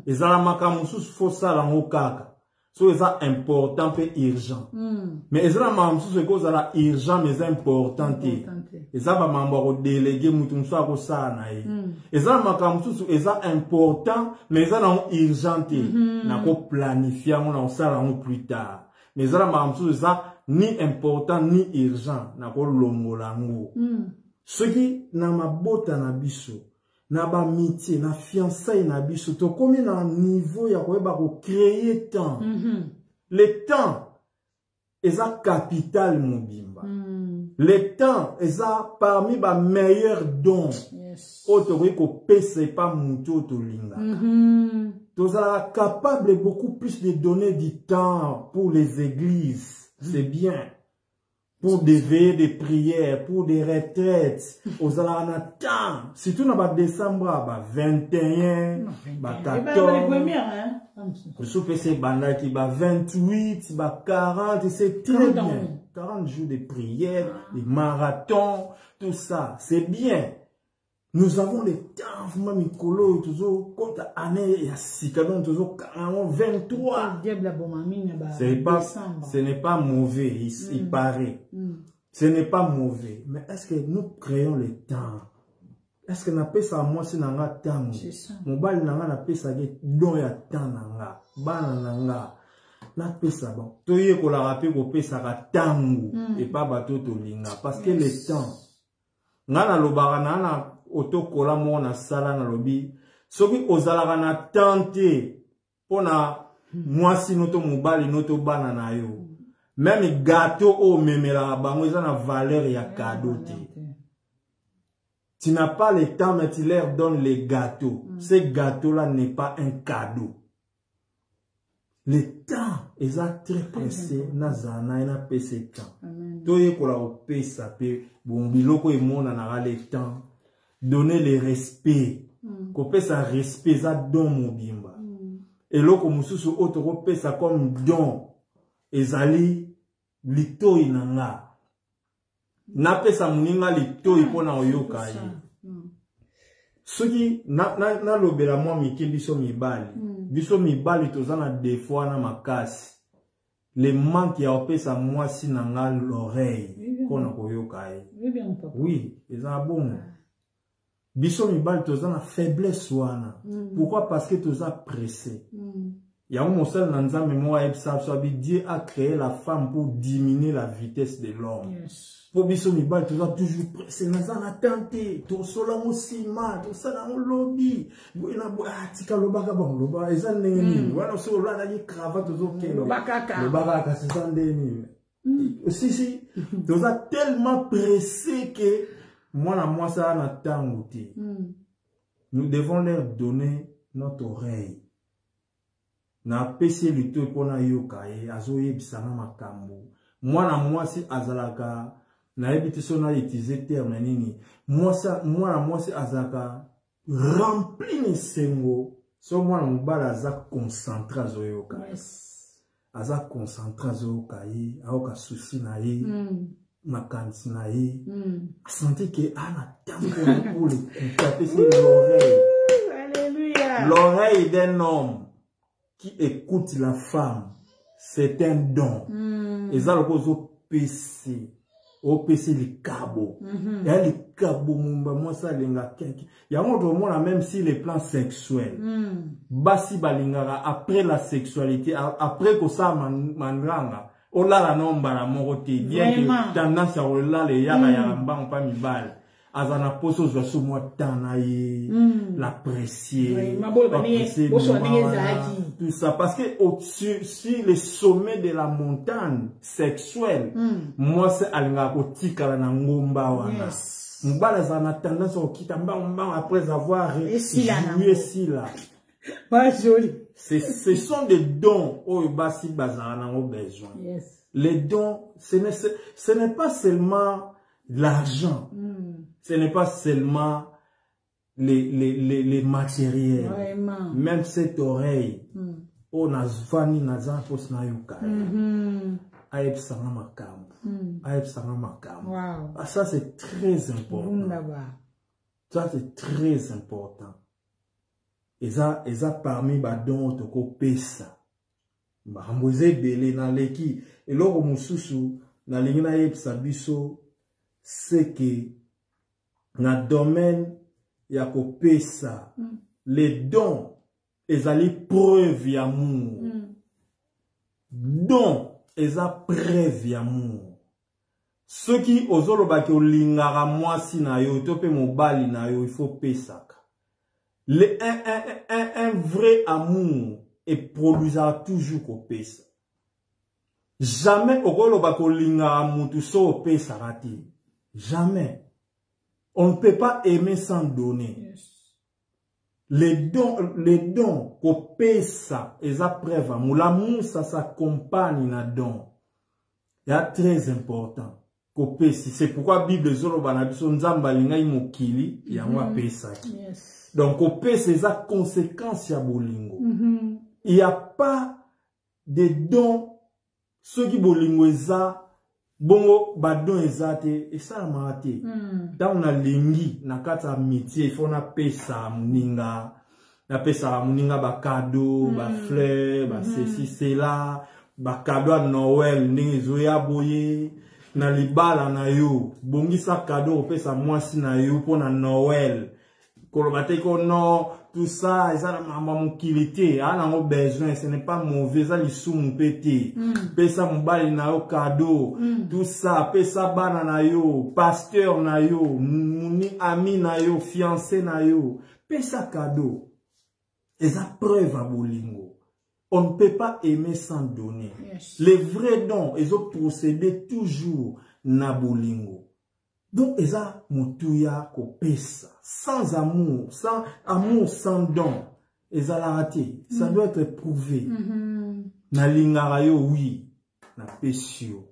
Et ça, la makamusu, faut ça dans le kaka. So, c'est important et urgent. Mais ça, la makamusu, c'est urgent, mais c'est important. Et ça, va m'envoyer déléguer, moutoumsa, ko ça, naï. Et ça, la makamusu, c'est important, mais ça, non urgent. Na ko planifier, on ça, là, plus tard. Mais ça, la makamusu, c'est ni important ni urgent na ko longolango ce qui na mabota na biso na ba mitié na fiançailles na biso to komi na niveau ya ko ba ko créer temps le temps eza capital mobimba le temps eza parmi ba meilleurs dons auto ko pese pa muto to linga to za capable beaucoup plus de donner du temps pour les églises. C'est bien. pour des veillées de prières, pour des retraites, aux temps. Si tout n'a pas décembre, 21, 14, le sous-PC bandaki, 28, 40, c'est très bien. 40 jours de prières, des marathons, tout ça, c'est bien. Nous avons le temps, vous m'avez collé, toujours, quand année, il y a 6 canons, toujours 23. Ce n'est pas mauvais, il paraît. Ce n'est pas mauvais. Mais est-ce que nous créons le temps? Est-ce que nous avons ça, moi, si nous avons le temps? Mon bal, nous avons ça, donc il y a temps, nous ça bon. Tout y est qu'on l'a rappelé qu'on paie ça temps et pas bateau to linga. Parce que le temps, nana lobara nana otokola mona sala na lobi soki ozalaka na tante pona mwasi noto mobali noto bana na yo même gâteau o memela bango eza na valeur ya cadeau te. Tu n'as pas le temps mais tu leur donnes les gâteaux. Ce gâteau là n'est pas un cadeau. Le temps est très pressé na zana na pese temps. Toye kola o pesa pe bon biloko e mona na le temps. Donner le respect. Ko pesa respect za don mobimba. Et loko mususu otoko pesa comme don ezali litoi nanga. Na pesa muninga litoi pona oyoka yi. Soki na lobela mwa mike biso mibali. Biso mibali tozana des fois na makasi. Le manque ya opesa mwasi nanga l'oreille pona koyoka yi. Oui, eza bon. Biso mibali tozana faiblesse wana. Pourquoi? Parce que toza pressé. Il y a un monsel dans Nzambe moi Dieu a créé la femme pour diminuer la vitesse de l'homme. Pour biso mibali toza toujours pressé nazana tenter to sola mosima to sala mo lobby boina bo atika lobaka bon loba eza neni wana so la na cravate tozo kendo lobaka c'est ça ndeni. Si toza tellement pressé que moi ça na tango te. Nous devons leur donner notre oreille. Na pesi lito pona yoka e azoye bisana makambo. Moi si azalaka na ebiti so na utiliser terme nini. Moi si azalaka rempli ni sengo. So moi mbala za concentra zo yoka. Aza concentra zo yoka e aoka souci na ye. Makansi na ye. Senti que ana tango pour le taper sur l'oreille. Alléluia. L'oreille d'un homme qui écoute la femme, c'est un don. Et ça, le pose au PC. Au PC, les cabots. Et les cabots, moi, ça, les gars, il y a un autre monde, même si les plans sexuels. Basi balingara, après la sexualité, après que ça, mandranga, on l'a la nombre, la moroté, bien que tendance à rouler les yara yaramba, on pas mi balle. Azana poso zo so mo tanaye l'apprécier tout ça parce que au-dessus sur le sommet de la montagne sexuelle moi c'est alinga ko tikala na ngomba wana mbala zana tendance au kitamba après avoir joué si là pas joli ce sont des dons au basi bazana au besoin les dons ce n'est pas seulement l'argent. Ce n'est pas seulement les matériels. Vraiment. Même cette oreille. On a zvani nazan pos na yuka. Aïb sanga makam. Aïb sanga makam. Ça c'est très important. Ça c'est très important. Et ça parmi badon toko pesa. Mahamboze bele na leki. Et loro mususu na lingina aïb sabiso c'est que dans le domaine ya ko pesa les dons ezali preuve d'amour dons eza preuve d'amour ceux qui ozoloba ke olingara mwasi na yo to pe mobali na yo il faut pesaka un vrai amour est produisera toujours ko pesa jamais ozoloba ko lingara mutu so pesa rati jamais. On ne peut pas aimer sans donner. Les dons, qu'on paye ça, et ça preuve. L'amour, ça s'accompagne na don. C'est très important. kopesi. C'est pourquoi Bible zoloba na biso nzamba lingai mokili yango apesaki. Donc kopesa eza conséquence ya bolingo. Il y a pas de dons ceux qui bolingo eza bongo badon eza te esalama te. Dans na lingi na kata métier il faut na pesa muninga. Na pesa muninga ba cadeau, ba fleur, ba ceci cela, ba cadeau à Noël ndenge zoya boye. Na libala na yo bongisa cadeau pesa mwasi na yo pour na Noël kolobate ko non tout ça ça na mama mukilité ana ngo besoin ce n'est pas mauvais ça lisumu pété pesa mobali na yo cadeau tout ça pesa bana na yo pasteur na yo muni ami na yo fiancé na yo pesa cadeau eza preuve à bolingo. On ne peut pas aimer sans donner. Les vrais dons, ils ont procédé toujours na bolingo. Donc, ils ont mutuya kopesa. Sans amour, sans don. Ils ont la raté. Ça doit être prouvé. Na lingara yo, oui. Na pesio.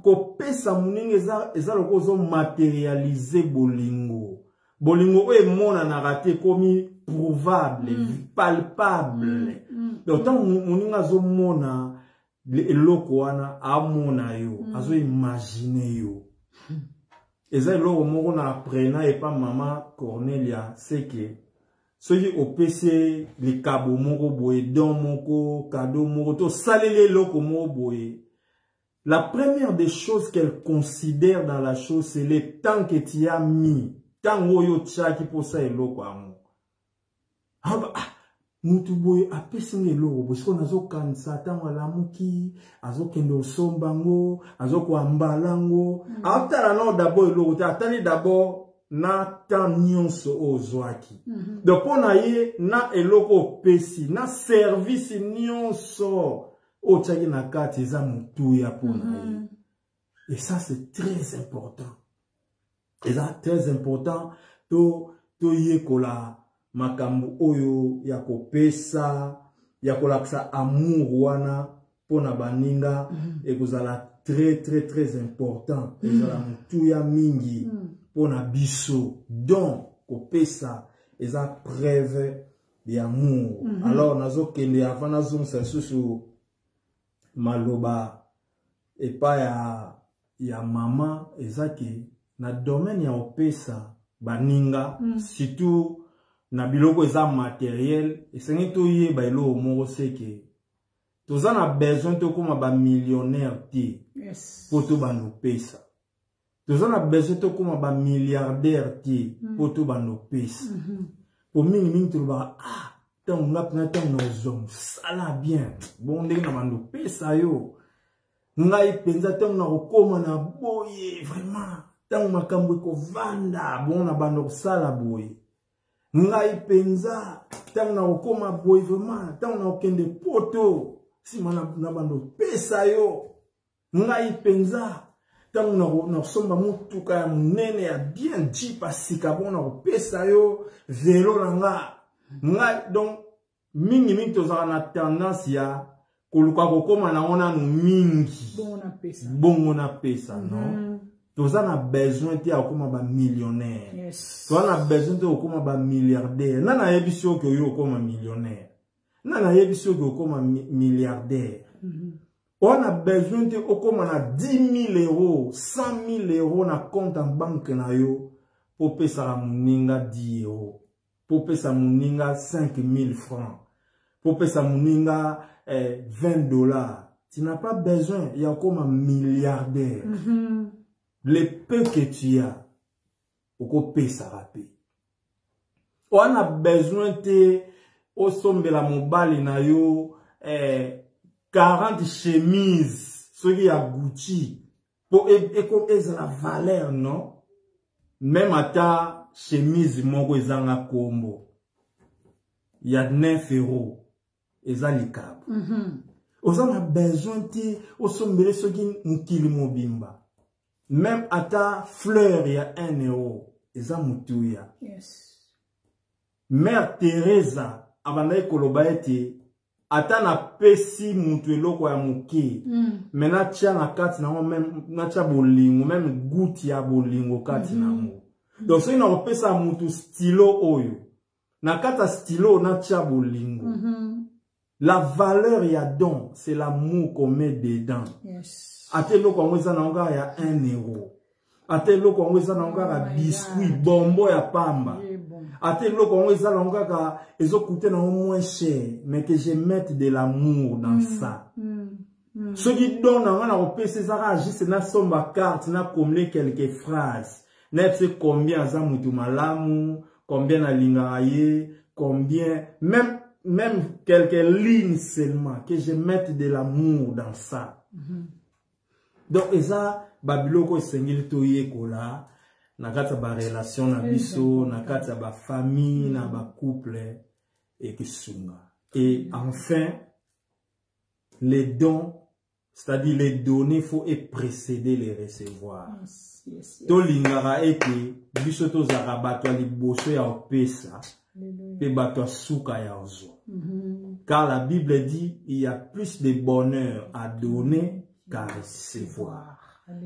Kopesa muninga, ils ont matérialisé bolingo. Bolingo est mon na raté comme prouvable, palpable. Donc tant moninga zo mona eloko wana amona yo, azo imaginer yo. Eza eloko moko na aprena et pas maman Cornelia, c'est que ceux au PC les cabo moko boye don moko cadeau moko to salele eloko moko boye. La première des choses qu'elle considère dans la chose, c'est le temps que tu as mis. Tant yo tchaki pour ça eloko amo. Mutu boye apesenge loko bosiko nazo kanisa tango alamuki azo kende osombango azo ko ambalango atala no d'abord eloko ta atali d'abord na tan nyonso ozwaki donc pona ye na eloko pesi na service nyonso o tchaki na kati za mutu ya pona ye. Et ça c'est très important. Et ça très important to yekola makambo oyo ya kopesa ya kolaksa amour wana pona baninga ekozala très important ezala mutuya mingi pona biso donc kopesa eza preuve d'amour. Alors nazo kende avant nazo susu maloba epa ya mama ezaki na domaine ya opesa baninga surtout na biloko eza matériel esengi to yeba elo moko seke toza na besoin to koma ba millionnaire ti poto bano pesa toza na besoin to koma ba milliardaire ti poto bano pesa po mingi to ba tant ngapna tant no zom sala bien bon ndenge na bano pesa yo ngai penza tant na kokoma na boye vraiment tant makambo ko vanda bon na bano sala boye ngai penza tant na kokoma boye vraiment tant na okende poto si mana na bando pesa yo ngai penza tant na somba mutuka ya munene ya bien jipa sika bon na pesa yo velo nga ngai donc mingi tozaka na tendance ya koluka kokoma na ona no mingi bongo na pesa non. Toza na besoin te akoma ba millionnaire. Toza na besoin te akoma ba milliardaire. Nana yebisi yo yo akoma millionnaire. Nana yebisi yo akoma milliardaire. On a besoin te akoma na 10 000 euros, 100 000 euros na compte en banque na yo pour pesa la muninga 10 euros. Pour pesa muninga 5 000 francs. Pour pesa muninga $20. Tu n'as pas besoin ya akoma milliardaire. Le peu que tu as, au pesa rapide. On a besoin de, au sommet la mobile na yo, 40 chemises, ce qui a Gucci, pour la valeur, non? Même à ta chemise, mon zanga combo. Il y a 9 euros. Et ça, les câbles. On a besoin de, au sommet, ce qui nous mobimba. Même à ta fleur, il y a 1 euro. Et ça, Mère Teresa, avant d'aller kolobaete, ata na pesi mutu eloko ya muke mais na tia na kati na même na tia bolingo même goutte ya bolingo kati na mo donc so ina opesa mutu stylo oyo na kata stylo na tia bolingo la valeur ya don c'est l'amour qu'on met dedans ate eloko yango eza na nga ya 1 euro ate eloko yango eza na nga ya biscuit bombo ya pamba ate eloko yango eza na nga ka ezocoûter na moins cher mais que je mette de l'amour dans ça ce qui donne na nga na opesa ezaka juste na somba carte na combler quelques phrases na epse combien aza mutu malamu combien na lingaka ye combien même quelques lignes seulement que je mette de l'amour dans ça donc eza babiloko esengeli toyekola na kati ya ba relation na biso na kati ya ba famille na ba couple et kisunga et enfin les dons c'est-à-dire les donner faut précéder les recevoir to lingara ete biso to zara bato ya liboso ya opesa pe bato ya suka ya ozo car la Bible dit il y a plus de bonheur à donner qu'à recevoir.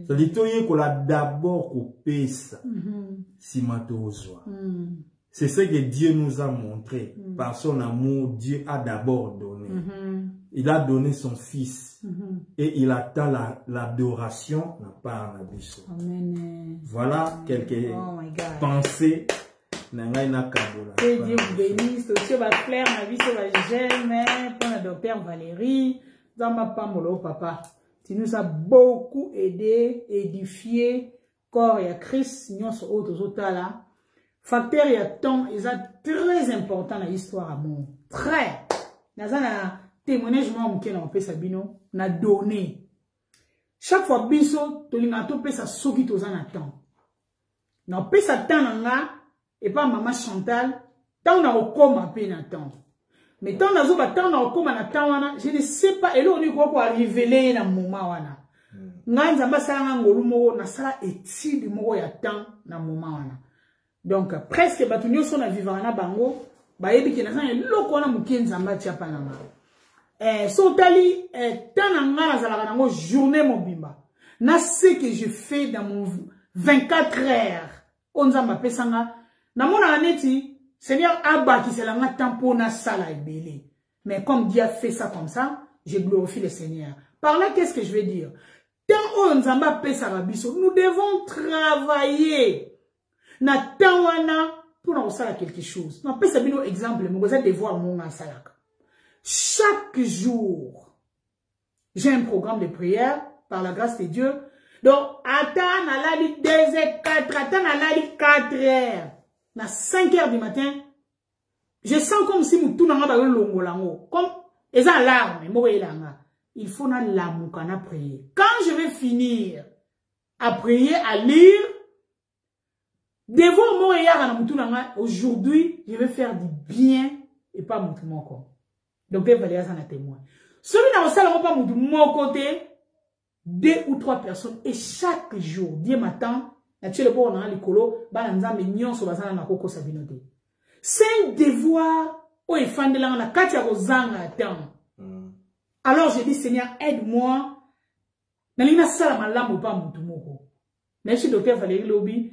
C'est-à-dire que d'abord kopesa simatozwa. C'est ce que Dieu nous a montré. Par son amour, Dieu a d'abord donné. Il a donné son fils. Et il attend l'adoration de part de Biso. Voilà quelques pensées. Que Dieu vous bénisse. Monsieur va clair, ma vie, j'aime. Pour la docteur Valérie. Dans ma pamolo, papa. Tu nous as beaucoup aidé, édifié, corps et à Christ, nous sommes autres là. Facteur et à temps, ils sont très important dans l'histoire amour. Très. Dans un témoignage, moi, on peut sabino, on a donné. Chaque fois, biso, tu l'as peut sa soki tous en temps. On peut s'attendre et pas maman Chantal, tant on a au coma peine à temps. Mais tant on a comme je ne sais pas, et là on est quoi révéler dans moment wana. Nganza basala ngolu moko na sala étude moko ya temps na moment wana. Donc presque batu nyoso na vivant na bango, ba yebi ke na sala eloko na mukenza mbatia pa na ma. So tali tant na ngana zala nango journée mobimba. Na ce que je fais dans mon 24 heures. Onza mapesanga na mona aneti Seigneur Abba qui c'est la temps na sala ebele. Mais comme Dieu a fait ça comme ça, je glorifie le Seigneur. Par là, qu'est-ce que je veux dire? Tant on nzamba pesa rabiso, nous devons travailler. Na tant wana pour nous sala quelque chose. Na pesa bino exemple, mais vous allez voir mon salaka. Chaque jour, j'ai un programme de prière par la grâce de Dieu. Donc, attends à la 2h04, attends à la 4h. À 5 h du matin, je sens comme si tout le monde a longo. Comme, ils ont larmes, il faut na l'amoukana prier. Quand je vais finir à prier, à lire, devant moi, aujourd'hui, je vais faire du bien et pas mon moko. Donc, Valérie en a témoin. Celui-là, on s'en pas mon côté, 2 ou 3 personnes, et chaque jour, Dieu m'attend. C'est un devoir. Alors je dis, Seigneur, aide-moi. Merci, docteur Valérie Lobi.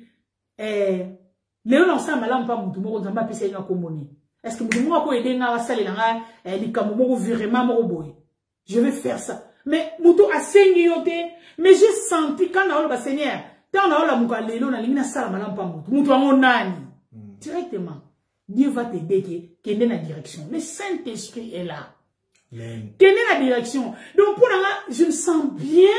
Léon ensemble, malam pas moutoumoko, nous avons pissé une commune. Est-ce que vous pouvez aider à la salle je vais faire ça. Mais moutou a saigné, mais j'ai senti quand on a Seigneur. Directement, Dieu va t'aider qu'il y ait la direction. Le Saint-Esprit est là. Qu'il y ait la direction. Donc, pour l'instant, je me sens bien.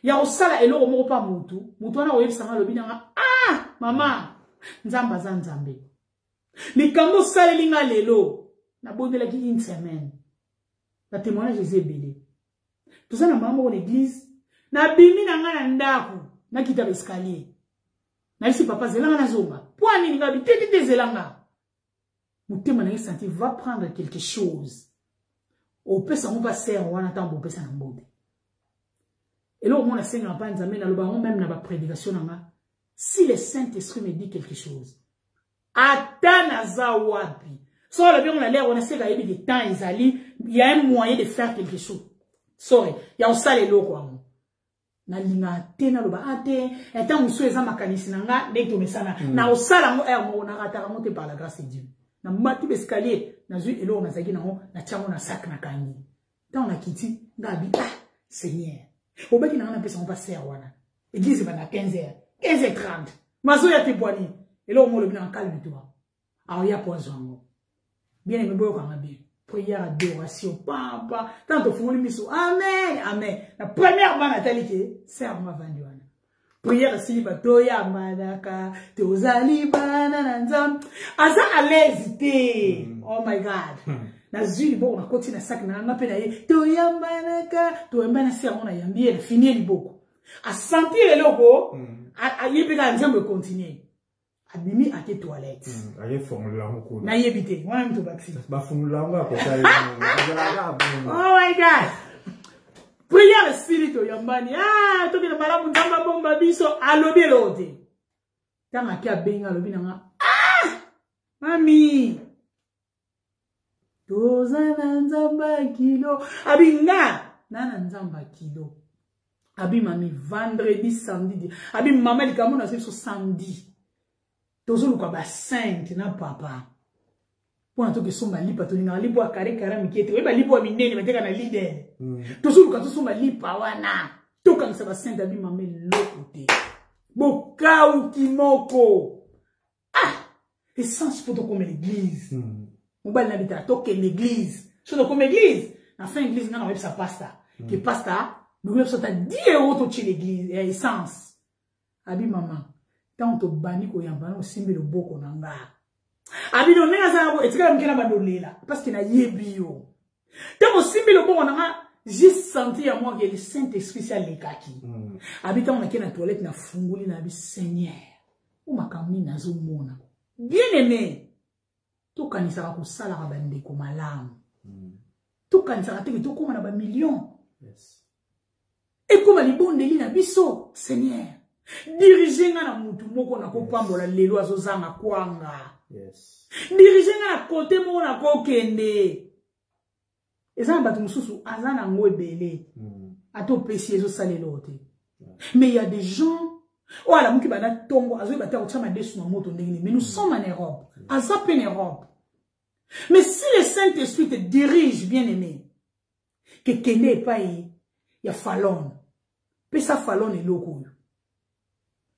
Il y a aussi ça, et là, on ne pas moutou. Moutou, on a oué, ça m'a le ah, maman, nzamba zanzambe. Les cambos salés, l'inga lelo. Na bonne la qui une semaine. La témoignage, je les ai belé. Tout ça, na maman, l'église. Na bimi na nga na ndaku. Na kita l'escalier. Na isi papa zelanga na zonga. Poani nga bi tete zelanga. Moutema na senti va prendre quelque chose. Au peut ça on va serre wana tambo peut ça na mbobe. Et là au moins la senga pa nzambe na loba même na ba prédication nga. Si le Saint-Esprit me dit quelque chose. Ata na za wapi. So la bien on a l'air on a seka yebi de temps ezali il y a un moyen de faire quelque chose. Sorry, il y a aussi les locaux. Na linga tena loba ate eta muso eza makanisi nanga ndeko mesana na osala ngo mo na rataka mo te par la grâce de Dieu na mati escalier na zui elo na zaki nango na tiango na sac na kangi tant na kiti ngabi Seigneur obaki na na pesa on passer wana église ba na 15h30 mazo ya te boani elo mo lobi na calme toi a ya poison bien aimé boyo kanga bien prière adoration papa tant to fungoli miso amen amen la première fois Nathalie que serve ma vandiwana prière célibataire ya madaka tozali bana na nzambe aza à l'aise té oh my god na zuli bo na koti na sac na ngape na ye to yambanaka to yambana sermon na yambie na finir liboko a sentir le logo a yebeka nzambe continuer abimi ate toilette aye fongula ngoko na yebite wana mto baksi ba fongula ngoko akota oh my god prière spirito yambani to kina malamu nzamba bomba biso alobi lote tanga kia benga alobi nanga mami tozana nzamba kilo abinga nana nzamba kilo abi mami vendredi samedi abi mama likamona so samedi tozo luka ba 5 na papa pona to ke somba lipa to ninga lipo akare kara mikete we ba lipo minene bateka na leader tozo luka to somba lipa wana to kan sa ba 5 abi mama lokote bokau kimoko essence pour to comme l'église on va l'habiter to ke l'église so to comme église na fin église ngana web sa pasta que pasta nous web so ta 10 € to chez l'église essence abi mama tant to bani ko yamba no simbi le boko nanga abi no nenga za ko etika mkena bandolela parce que na yebi yo tant simbi le boko nanga j'ai senti à moi que le Saint-Esprit s'est lekaki abi tant on a kena toilette na funguli na abi Seigneur o makamni na zo mona bien aimé to kanisa ko sala ka bande ko malamu to kanisa te to ko na ba million yes et comme li bondeli na biso Seigneur diriger nga na mutu moko na ko pambola lelo azozanga kwanga yes diriger nga na côté moko na ko kende ezana batu mususu azana ngo ebele ato pesi ezo salelo te mais il y a des gens voilà muki bana tongo azo bata ko chama desu na moto ndengini mais nous sommes en Europe azap en Europe mais si le Saint-Esprit te dirige bien aimé que kende pa ya falon pesa falon eloko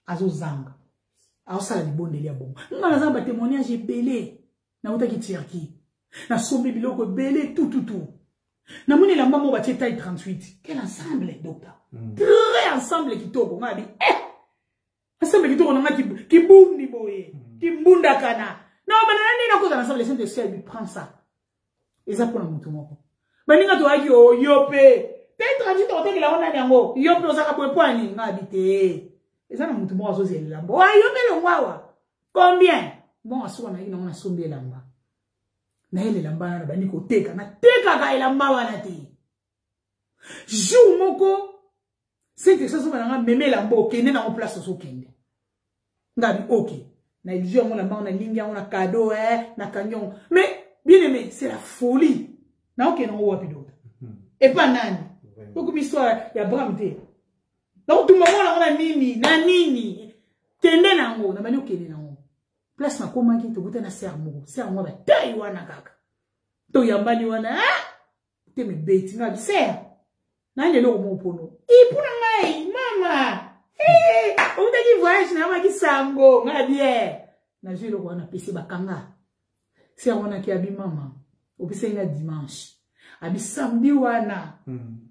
azo zanga aosala libondeli ya bongo ngana zamba témoignage belé na utaki Turquie na sombi biloko belé tout na moni la maman batie taille 38 quel ensemble docteur très ensemble kitoko ngabi ensemble kitoko nga ki bundi boye ki mbunda kana non mais nani na koza ensemble le Saint-Esprit lui prend ça eza pona mutu moko baninga to aki o yope taille 38 oteki la ona nyango yope ozaka poepwani ngabi te eza na mutu moko azozi elamba wa yope le ngwawa combien bon asuwa na ina ona sombi elamba na ele lamba na bani ko teka na teka ka elamba wana te jour moko c'est que ça so bana meme elamba okende na en place so kende ngabi okay na illusion mon lamba na lingia on a cadeau na canyon mais bien aimé c'est la folie na okende ngo wapi d'autre et pas nani beaucoup d'histoire ya bramte na utumba mona ona nini na nini tende nango na bani okende nango place na koma ki to buta na sermo ba tayi wana kaka to yambani wana te me beti na ser na nyelo mo pono ipuna ngai mama o mutaki voyage na maki sango nga bien na jilo ko na pesi bakanga ser wana ki abi mama o pesi nga dimanche abi samedi wana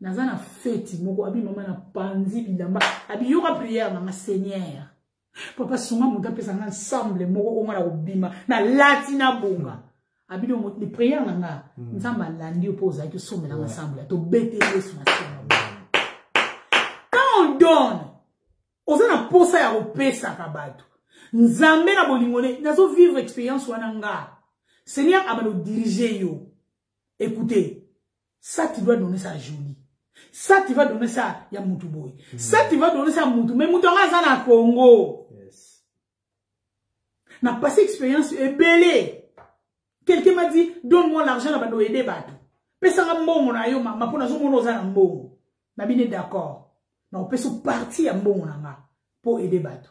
nazana fête moko abi mama na panzi bilamba abi yoka prière na Seigneur papa songa muta pesa nga ensemble moko ko ngala obima na latina bonga abido mo de prière nga nzamba landi opoza ki somela ensemble to betele sur quand on donne ozana posa ya opesa kabatu nzambe na bolingone nazo vivre expérience wana nga Seigneur abalo diriger yo écoutez ça tu dois donner ça joli ça tu vas donner ça ya mutu boy ça tu vas donner ça mutu mais mutu nga za na Congo n'a passé expérience et belé. Quelqu'un m'a dit, donne-moi l'argent, là-bas, nous aider, bateau. pesa nga mbongo na yo mama pona zo mona oza na mbongo na bine d'accord na pesa parti ya mbongo na nga pour aider bato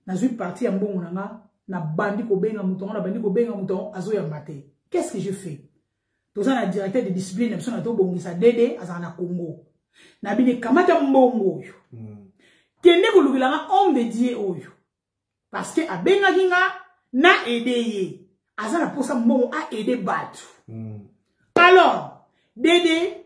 na zui parti ya mbongo na nga na bandi ko benga mutongo na bandi ko benga mutongo azo ya maté qu'est-ce que je fais toza na directeur de discipline na biso na to bongisa dede azana na Congo na bine kamata mbongo yo kende ko lukila nga homme de Dieu oyo parce que abenga kinga na aider ye azana posa mbongo a aider bato alors dede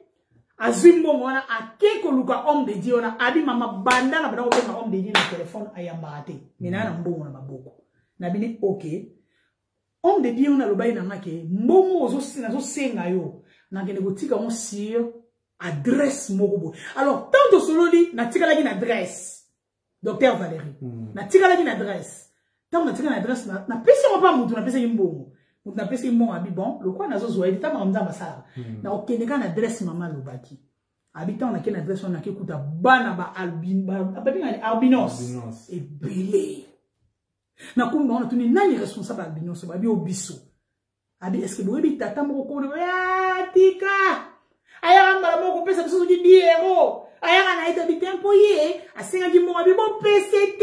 azimbo mwana akeko luka homme de Dieu na abi mama banda na bana ko benga homme de Dieu na téléphone ayamba te mina na mbongo na maboko na bine OK homme de Dieu na lobai na make mbongo zo senga yo na kende ko tika mo sur adresse moko. Alors tant de sololi na tika la une adresse docteur Valérie na tika la une adresse tant na tika na adresse na pesa mo pa mutu na pesa mbongo mutu na pesa mbongo abi bon le quoi na zo zo edita ma mzamba sala na okende ka na adresse mama lobaki habitant na ken adresse on na ke kuta bana ba albinos et belé na kumba on a tuni nani responsable albinos ba bi obiso abi est-ce que boyebi tata moko ko ya tika aya ngala moko pesa biso di diero aya na ita bi tempo ye asenga di mo abi bo PCT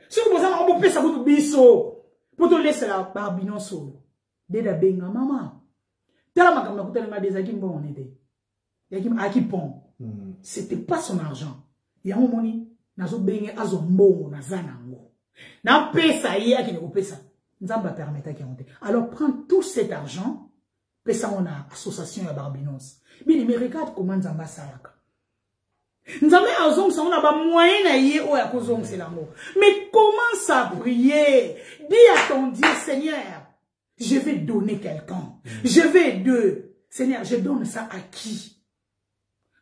si ko boza mo pesa ko biso poto laisser la albinos de da benga mama tala makamna ko tala ma bezaki mbongo nete yaki akipon c'était pas son argent ya momoni nazo benga azo mbongo na zanango na pesa ye akine ko pesa nzamba permettre ki monter alors prends tout cet argent pesa on a association ya barbinos bini me regarde comment nzamba salaka nzamba azong sa on a ba moyen na ye o ya kozong selango mais commence à prier dis à ton Dieu Seigneur je vais donner quelqu'un je vais Seigneur je donne ça à qui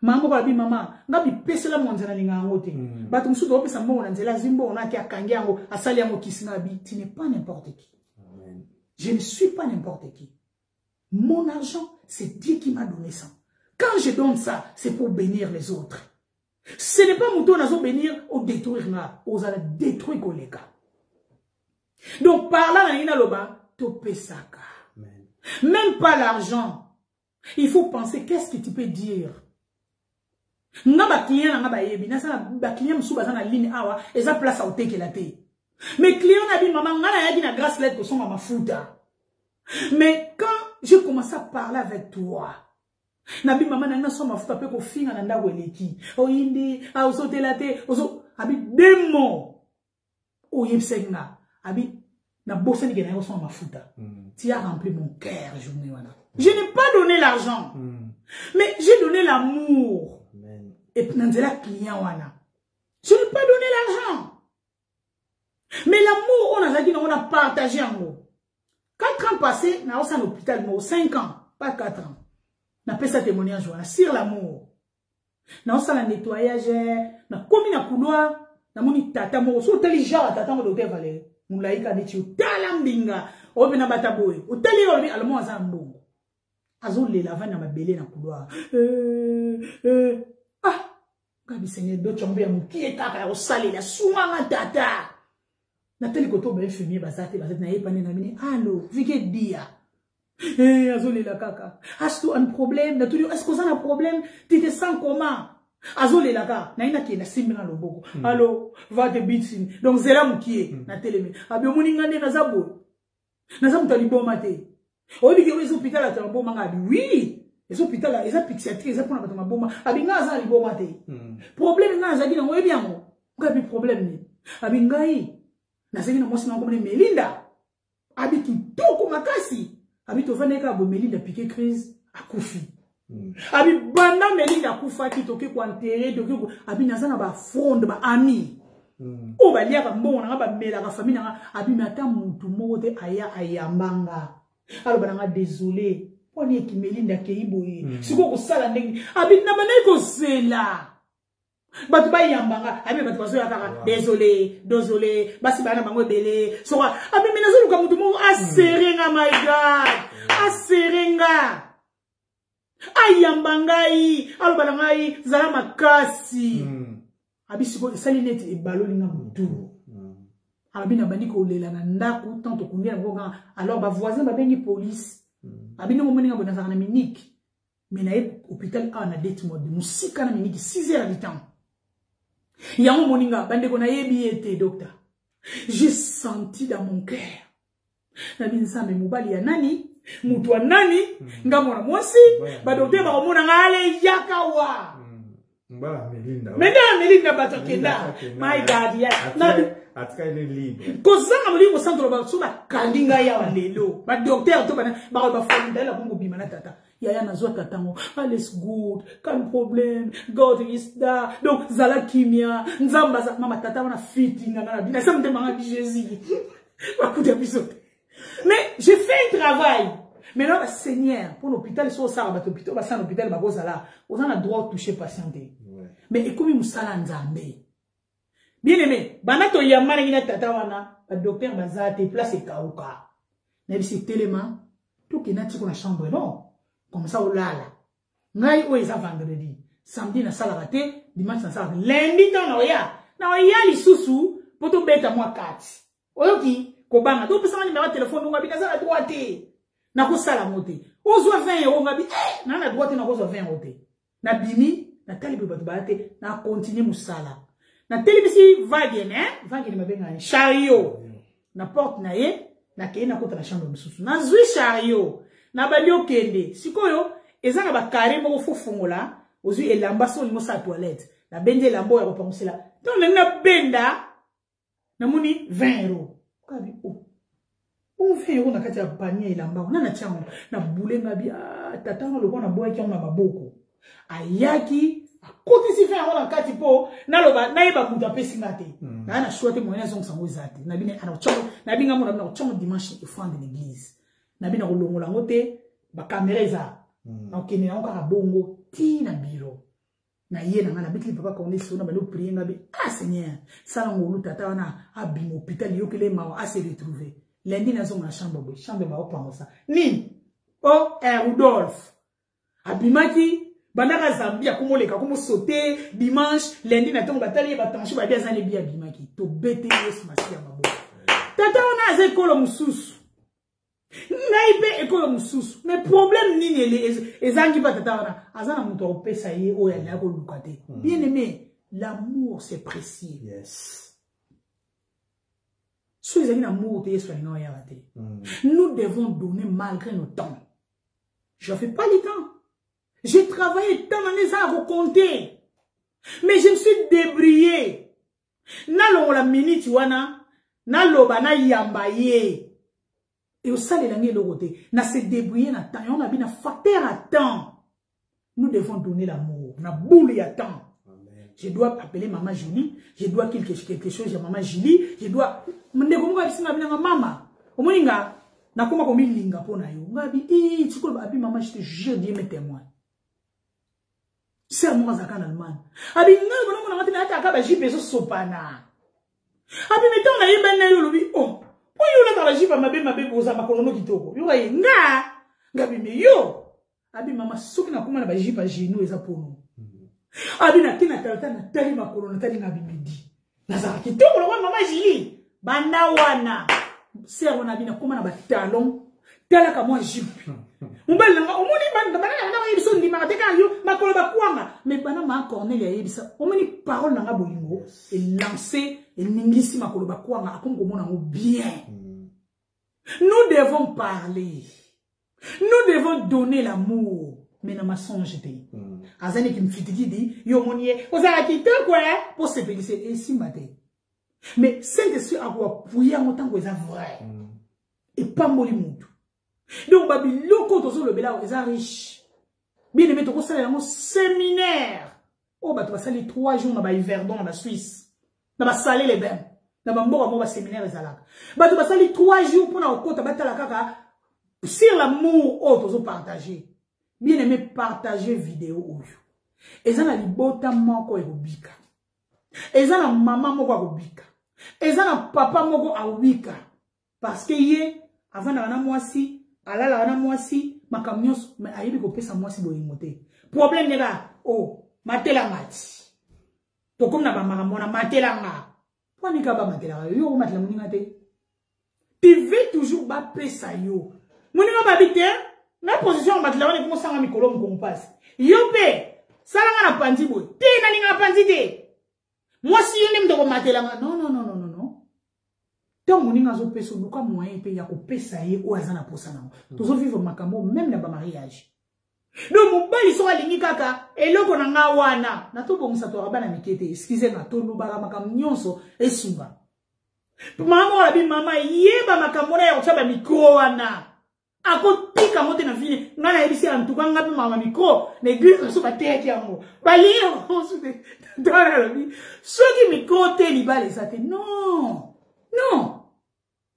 Maman babi mama ngabi pesela monzana linga ngote bato musudo opesa mbongo na nzela zimbo na ki akangi yango asali yango kisinga bi tu n'es pas n'importe qui. Amen. Je ne suis pas n'importe qui. Mon argent c'est Dieu qui m'a donné ça. Quand je donne ça c'est pour bénir les autres. Ce n'est pas mon tour nazo bénir ou détruire na aux ala détruire koleka. Donc par là na ina loba to pesaka. Même pas l'argent. Il faut penser qu'est-ce que tu peux dire. Nga ba client nga ba yebi na sana ba client msuba sana ligne awa eza place a oteke la te mais client na bi mama nga na yaki na grâce lettre ko songa mafuta mais quand je commence à parler avec toi na bi mama na songa mafuta pe ko finga na ndako eleki o yindi a osotela te oso abi demo o yebsenga abi na bosani ke na songa mafuta tu as rempli mon cœur journée wana je n'ai pas donné l'argent mais j'ai donné l'amour. Et puis, la client wana. Je n'ai pas donné l'argent. Mais l'amour, on a partagé en gros. 4 ans passés, on a un hôpital, 5 ans, pas 4 ans. On a fait ça témoignage sur l'amour. On a un nettoyage, on a commis un couloir, on a mis tata mo, so tali genre tata mo docteur Valérie. On l'a dit à talambinga, on a bataboy, on tali on a le mot azambo. Azon les lavant na mabélé na couloir. Gabi Seigneur d'autres ont bien qui est kaka au salé la souma tata. Nathalie koto ba infirmier bazate na yepane na mini allo vike dia. Azole la kaka. As-tu un problème? Na tout est-ce que ça un problème? Tu te sens comment? Azole la kaka. Na ina ki na simba na loboko. Allo va te bitsin. Donc zela mukie na telemi. Abi omuni ngane na zabo. Na zamu tali boma te. Obi ke wezo hôpital ata boma ngabi. Oui. Les hôpitaux là, les psychiatriques, les apprennent à battre ma bombe. Abinga za li bomba te. Problème na za gina webi yango. Ngabi problème ni. Abingai. Na za gina mosi na ngomne Melinda. Abi kitoko makasi. Abi to vane ka bo Melinda piqué crise akufi. Abi banda Melinda akufa kitoke ko enterrer doke abi na za na ba fronde ba ami. O ba lia ba mbongo na ba mela ka famille na abi mata muntu moko te aya ayambanga. Alors ba nga désolé. On est qui Melinda Keiboye. Si vous sala ndenge, abi na bana ko zela. Batu ba yambanga, abi batu baso yakaka. Désolé. Basi bana bango belé. So abi menazo luka mutu mo aserenga my God. Aserenga. Ayambanga yi, alo bana ngai zala makasi. Abi siko sali neti e balo linga mutu. Abi na bandi ko lela na ndako tanto kundia ngo alors ba voisin ba bengi police. Abino moninga bona za na miniki. Mais na hôpital a na date mode musika na miniki 6h du temps. Yango moninga bande ko na yebi ete docteur. J'ai senti dans mon cœur. Na binza me mobali ya nani? Mutu wa nani? Ngamona mwasi ba docteur ba komona ngale yakawa. Mbala Melinda. Melinda batokenda. My God ya. Atka ile libre. Kozanga molingo centre ba suba kalinga ya walelo. Ba docteur to ba ba fonda la bongo bima na tata. Yaya nazwa tatango. All is good. Kan problème. God is there. Donc zala kimia. Nzamba za mama tata wana fitting na bina. Ça me demande Jésus. Mais j'ai fait un travail. Maintenant, le Seigneur, pour l'hôpital, si on sort à l'hôpital, on l'hôpital, on a le droit de toucher patienter. Mais et comme il m'a dit, bien aimé, banato yamana ina tatawana, le docteur bazate place kauka. Mais c'est tellement tout qui n'a pas chambre non. Comme ça on lala. Ngai o eza vendredi, samedi na sala raté, dimanche na sala. Lundi na oya li susu poto beta moi 4. Oyoki kobanga to pesa numéro téléphone ngabi na sala droite. Na ko sala moté. Ozwa 20 € ngabi na na droite na ko 20 € na bimi na talibe bato baate na continuer musala. Na telebisi vague ne mabenga chariot. Na porte na ye na keye na kota na chambre mususu. Na zwi chariot. Na balio kende. Sikoyo ezanga ba carré moko fofungola, ozwi elamba so limo sa toilette. Na bende lambo ya kopangusela. Donc na benda na muni 20 €. Kabi o. On 20 € na kati ya panier elamba. Na tiango na boule ngabi tata ngo lokona boya ki na maboko. Ayaki akoti si 20 € na kati po na loba na yeba muta pesi ngate. Na choite moyen zongo sango zate. Na bine ana chongo na binga mo na chongo dimanche e fin de l'église. Na bina ko longola ngote ba caméra eza. Na okene na ngaka bongo ti na biro. Na ye na ngana bitli papa ko nesi na balo prier ngabi Seigneur sala ngolu tata wana abimo hôpital yokele mawa a se retrouver. Lundi na zo na chambre ba opangosa. Ni Rudolph abimaki bandaka Zambia kumoleka kumo sauter dimanche lundi na tonga tali ba tanchu ba biazane bia abimaki to bete Yesu masia mabo. Tata wana azekolo mususu. Naibe ekolo mususu. Mais problème nini ezangi ba tata wana azana muto opesa ye oya na ko lukate. Bien aimé, l'amour c'est précieux. Yes. Nous devons donner malgré nos temps. Je ne fais pas les temps. J'ai travaillé tant d'années à vous compter. Mais je me suis débrouillé. Na la minute wana, na loba na yambaye. Et au sale l'année le côté, na se débrouiller na temps, on a bien facteur à temps. Nous devons donner l'amour. Na boule à temps. Je dois appeler maman Julie, je dois quelque chose à maman Julie, je dois maman. Omoninga na koma komi linga pona yo. Ngabi tikolo abi maman je te jure Dieu mes témoins. C'est moi zaka na man. Abi nga bona mona matina ata ka ba jipe so sopana. Abi meton na yeba na yo lobi oh. Po yo na ba jipa mabe boza makolono kitoko. Yo ye nga ngabi me yo. Abi mama soki na koma na ba jipa jinu eza pono. Abi na tina tata na tali makolono tali ngabi medi. Nazara kitoko lo mama Jili. Banda wana. C'est on a bien comment na talon tala ka moi jipe mbele nga omoni banda bana na yebiso ndi ma teka yo makolo bakwanga mais bana ma Cornelia yebisa omoni parole nga bolingo et lancer et ningisi makolo bakwanga akongo mona ngo bien. Nous devons parler, nous devons donner l'amour mais na masonge te azani ki mfitiki di yo monie ozala kitoko pour se pélisser et si matin. Mais Saint-Esprit a appuyé en tant que c'est vrai. Et pas molimutu. Donc, babi, loko tozo le bela, ils sont riches. Bien aimé, toko sali un séminaire. Oh, bah, tu vas salir 3 jours dans la Yverdon, dans la Suisse. Tu vas salir les bains. Dans la mboka, séminaire, les alak. Bah, tu vas salir 3 jours pour la côte, battre la kaka. Sur l'amour, oh, tozo partager. Bien aimé, partager vidéo. Et ça, la libota moko et obika. Et ça, la maman moko et obika. Et ça, na papa moko awika. Parce que yé, avant na mwasi, alala na mwasi, makamios, mais ayibi ko pesa mwasi boyimote. Problème nega, oh, matela mati. To comme na ba makamona matela nga. Pour ni ka ba matela yo, matela muninga te. Tu veux toujours ba pesa yo. Muninga ba bité, na position matela wana ko sanga mikolo mo passe yo pe salanga na pandi boy te na linga na pandi te moi si yo nem to matela non tant moninga zo peso luka moyen pe ya ko pesa ye o azana posana to zo vivre makambo même na ba mariage donc mobali so alingi kaka eloko na nga wana na to bongisa to rabana mikete excusez na to lubaka makambo nyonso esunga mama wala bi mama yeba makambo na ya kochaba mikro wana akotika mote na vile ngana yebisi antuka ngapi mama mikro na église so bateki yango bali on de dans la vie soki mikro te libale ça te non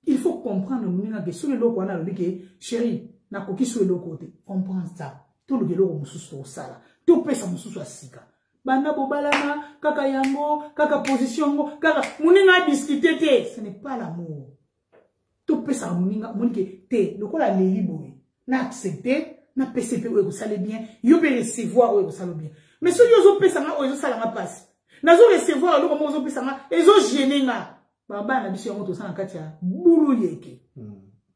il faut comprendre moninga que sur le loko wana lobi ke chérie na koki sur le loko te comprendre ça tout le loko mususu sala to pesa mususu asika banda bobalama kaka yango kaka position ngo kaka moninga discuter te ce n'est pas l'amour to pesa moninga monike te lokola leli boy na accepter na PCP ou ça le bien yo peut recevoir ou ça le bien mais si yo zo pesa nga o zo sala nga passe na zo recevoir lo ko zo pesa nga ezo gêner nga baba na biso yango to sana kati ya bulu yeke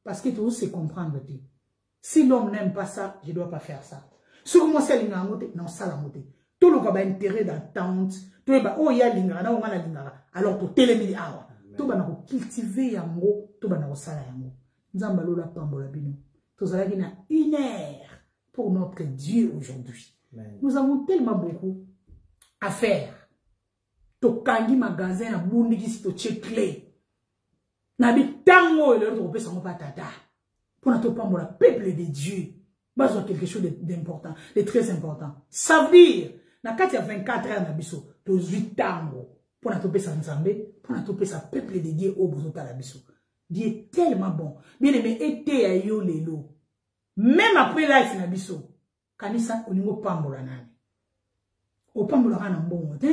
parce que tout se comprendre te si l'homme n'aime pas ça je dois pas faire ça sur moi c'est linga ngote non sala ngote tout le ka ba intérêt d'attente to ba o ya linga na o ngana linga alors to telemili awa to ba na ko cultiver yango to ba na ko sala yango nzamba lola pambola bino to zala kina 1 heure pour notre Dieu aujourd'hui nous avons tellement beaucoup à faire to kangi magasin na bundi ki to clé na bitango le to pesa mo patata pour na to pambola peuple de Dieu bazo quelque chose d'important de très important ça veut dire na kati ya 24 heures na biso to 8 tango pour na to pesa nzambe pour na to pesa peuple de Dieu au bozo ta la biso Dieu est tellement bon bien aimé été ya yo lelo même après life na biso kanisa olingo pambola nani o pambola kana mbongo te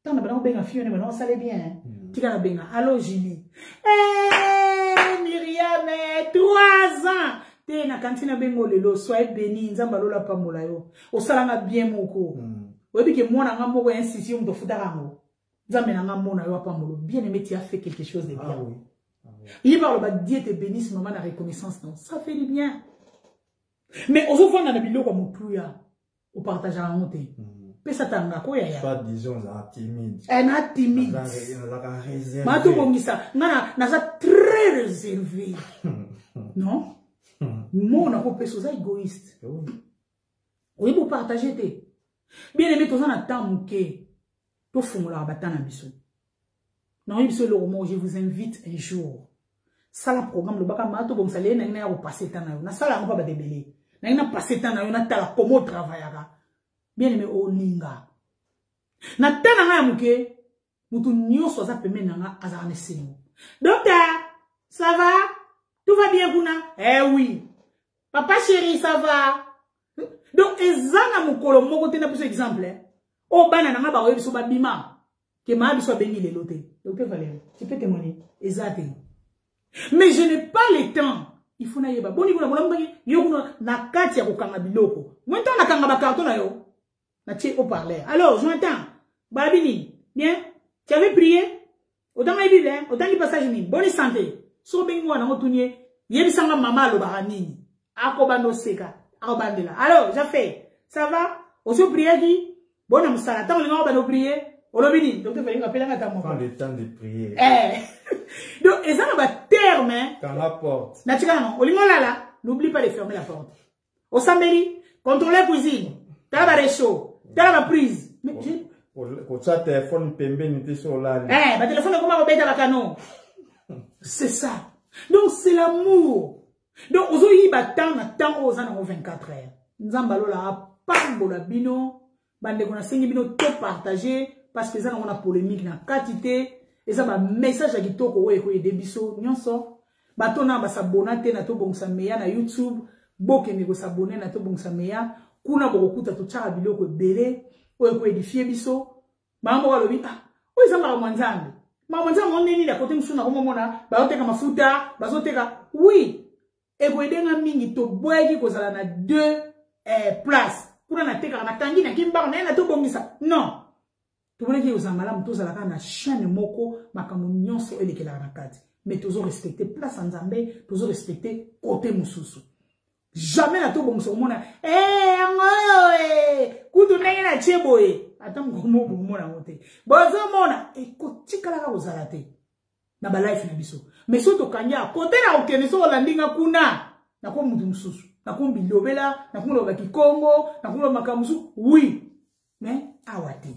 tant na bana benga fione bana ça allait bien tika na benga allo Julie Myriam 3 ans te na kantina bengo lelo soyez béni nzamba lola pambola yo o salanga bien moko obi ke mwana nga moko insission to futaka ngo nzambe na nga mona yo pambola bien aimé tu as fait quelque chose de bien il parle ba Dieu te bénisse maman na reconnaissance non ça fait du bien mais aujourd'hui on a biloko mutuya o partager en monter pesa tanga ko ya pas disons timide na timide ma to bongisa ngana na ça très réservé non mon na ko pesa ça égoïste oui pour partager te bien aimé to ça na tamuke to fungola batana biso non biso le moment je vous invite un jour ça la programme le baka ma to bongisa le na ko passer temps na yo na sala ko ba debele na passer temps na yo na tala comment travailler bien aimé olinga na tana nga muke mutu nyonso za peme nanga azana simo docteur ça va tout va bien kuna eh oui papa chéri ça va donc ezana mukolo moko tena pour exemple o bana nanga ba webiso ba bima ke ma biso bengi le loté docteur Valérie tu peux témoigner ezate mais je n'ai pas le temps il faut na yeba boni kuna mbangi yo kuna na kati ya kokanga biloko mwento na kanga ba carton na yo au parler. Alors, j'entends. Babini, bien. Tu avais prié? Autant ma Bible, autant du passage ni. Bonne santé. So bengo na ngotunye. Yebi sanga mama lo barani. Akobando seka. Akobandela. Alors, j'ai fait. Ça va? Aussi prier qui? Bonne musala. Tant on va prier. Olobini. Donc tu fais appeler à ta mort. Prends le temps de prier. Donc, et ça va terme. Dans la porte. Naturellement, là, n'oublie pas de fermer la porte. Au samedi, contrôle la cuisine. T'as la réchaud. T'as la prise. Mais ça téléphone pembe n'était sur là. Ma téléphone comment on la canon. C'est ça. Donc c'est l'amour. Donc aujourd'hui battant na temps aux ans 24 heures. Nzambalo la pambola bino bande kona sengi bino to partager parce que ça on a polémique na quantité et ça ba message à kitoko we ko de biso nyonso batona ba s'abonner na to bongsa meya na YouTube boke ne ko s'abonner na to bongsa meya kuna bokokuta to tshaka biloko ebele oyo ko edifier biso mambo wa lobi oyo zamba mwanzambe mwanzambe on nini la kote msuna ko mona ba oteka mafuta bazoteka oui e ko edenga mingi to boyaki kozala na 2 places kuna na teka na tangi na kimba na to bongisa non to boleki ozambala mto zala kana chaîne moko makambo nyonso elekela na kati mais toujours respecter place nzambe toujours respecter côté mususu Jamais na to bongso mona. Angoyo kutu ndenge na cheboye. Ata ngomo mona mote. Bozo mona ekotikala ka kozala te. Na ba life na biso. Mais so to kanya kote na okene so landinga kuna. Na ko mutu mususu. Na ko bilobela, na ko loba kikongo, na ko loba makamusu. Oui. Mais awati.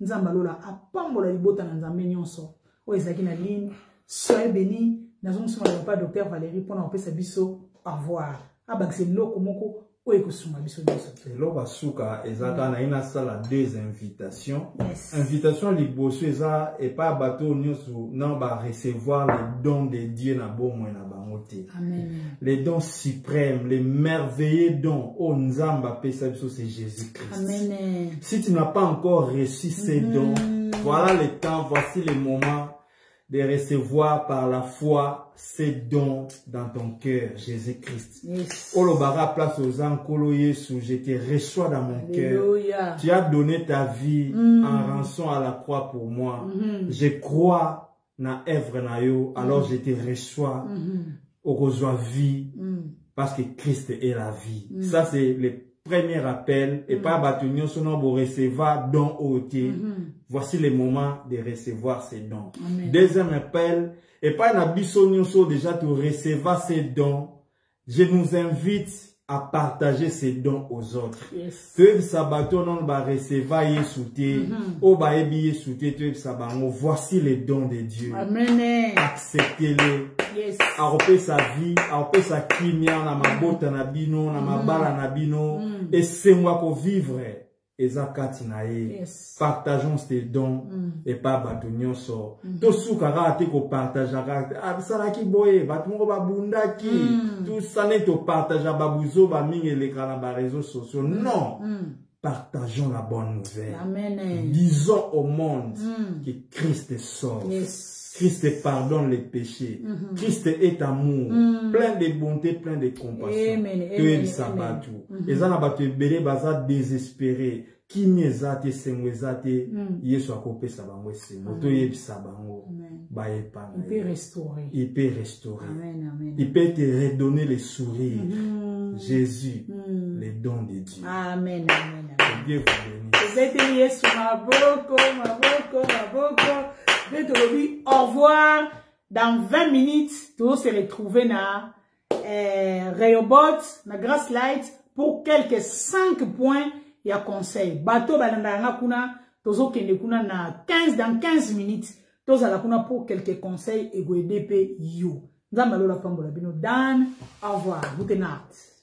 Nzamba lola apambola libota na nzambe nyonso. O ezaki na ligne. Soyez bénis. Nazon suma le papa docteur Valérie pour na opesa biso au revoir. Abakse loko moko o ekosuma biso biso. Lo basuka ezaka na ina sala deux invitations. Invitation liboso eza et pas bateau nyonso non ba recevoir les dons de Dieu na bomoi na bangote. Amen. Les dons suprêmes, les merveilleux dons au Nzamba pesa biso c'est Jésus-Christ. Amen. Si tu n'as pas encore reçu ces dons, voilà le temps, voici le moment de recevoir par la foi ces dons dans ton cœur, Jésus-Christ. Yes. Olobara place aux ankolo Yesu, je te reçois dans mon cœur. Tu as donné ta vie en rançon à la croix pour moi. Je crois na œuvre na yo, alors je te reçois au reçoit vie parce que Christ est la vie. Ça c'est le premier appel et pas bâtonnier son pour recevoir don au voici le moment de recevoir ces dons. Amen. Deuxième appel et pas na bisonioso déjà de recevoir ces dons. Je nous invite à partager ces dons aux autres. Peu sabato non ba recevoir yesouté o ba ebi yesouté peu sabango voici les dons de Dieu. Amen. Acceptez-les. Yes. A repé sa vie, a repé sa kimia na mabota na bino, na mabala na bino et c'est moi pour vivre. Ezakati na ye. Yes. Partageons ces dons et pas badonyoso. To soukara te ko partageara. Abisala ki boye, batmongo babunda ki. Tout ça ne to partage babuzo ba mingi les kana ba réseaux sociaux. Non. Partageons la bonne nouvelle. Amen. Disons au monde que Christ sort. Yes. Christ pardonne les péchés. Christ est amour. Plein de bonté, plein de compassion. Que sabatu. Et ça n'a pas été béré, baza désespéré. Qui miezate, semwezate, yesu akope sabango se. Moto yebi sabango. Ba epa. Il peut restaurer. Il peut restaurer. Amen, amen. Il peut te redonner les sourires. Jésus, les dons de Dieu. Amen, amen, amen. Dieu vous bénisse. Vous êtes yesu maboko, maboko, maboko. Au revoir. Dans 20 minutes, tu se retrouver na Rehoboth, na Grass Light pour quelques 5 points et à conseil. Bateau balanda kuna, tozo kende kuna na 15 minutes, tozo la kuna pour quelques conseils et go DP you. Nzamba lola pambola bino dan. Au revoir. Good night.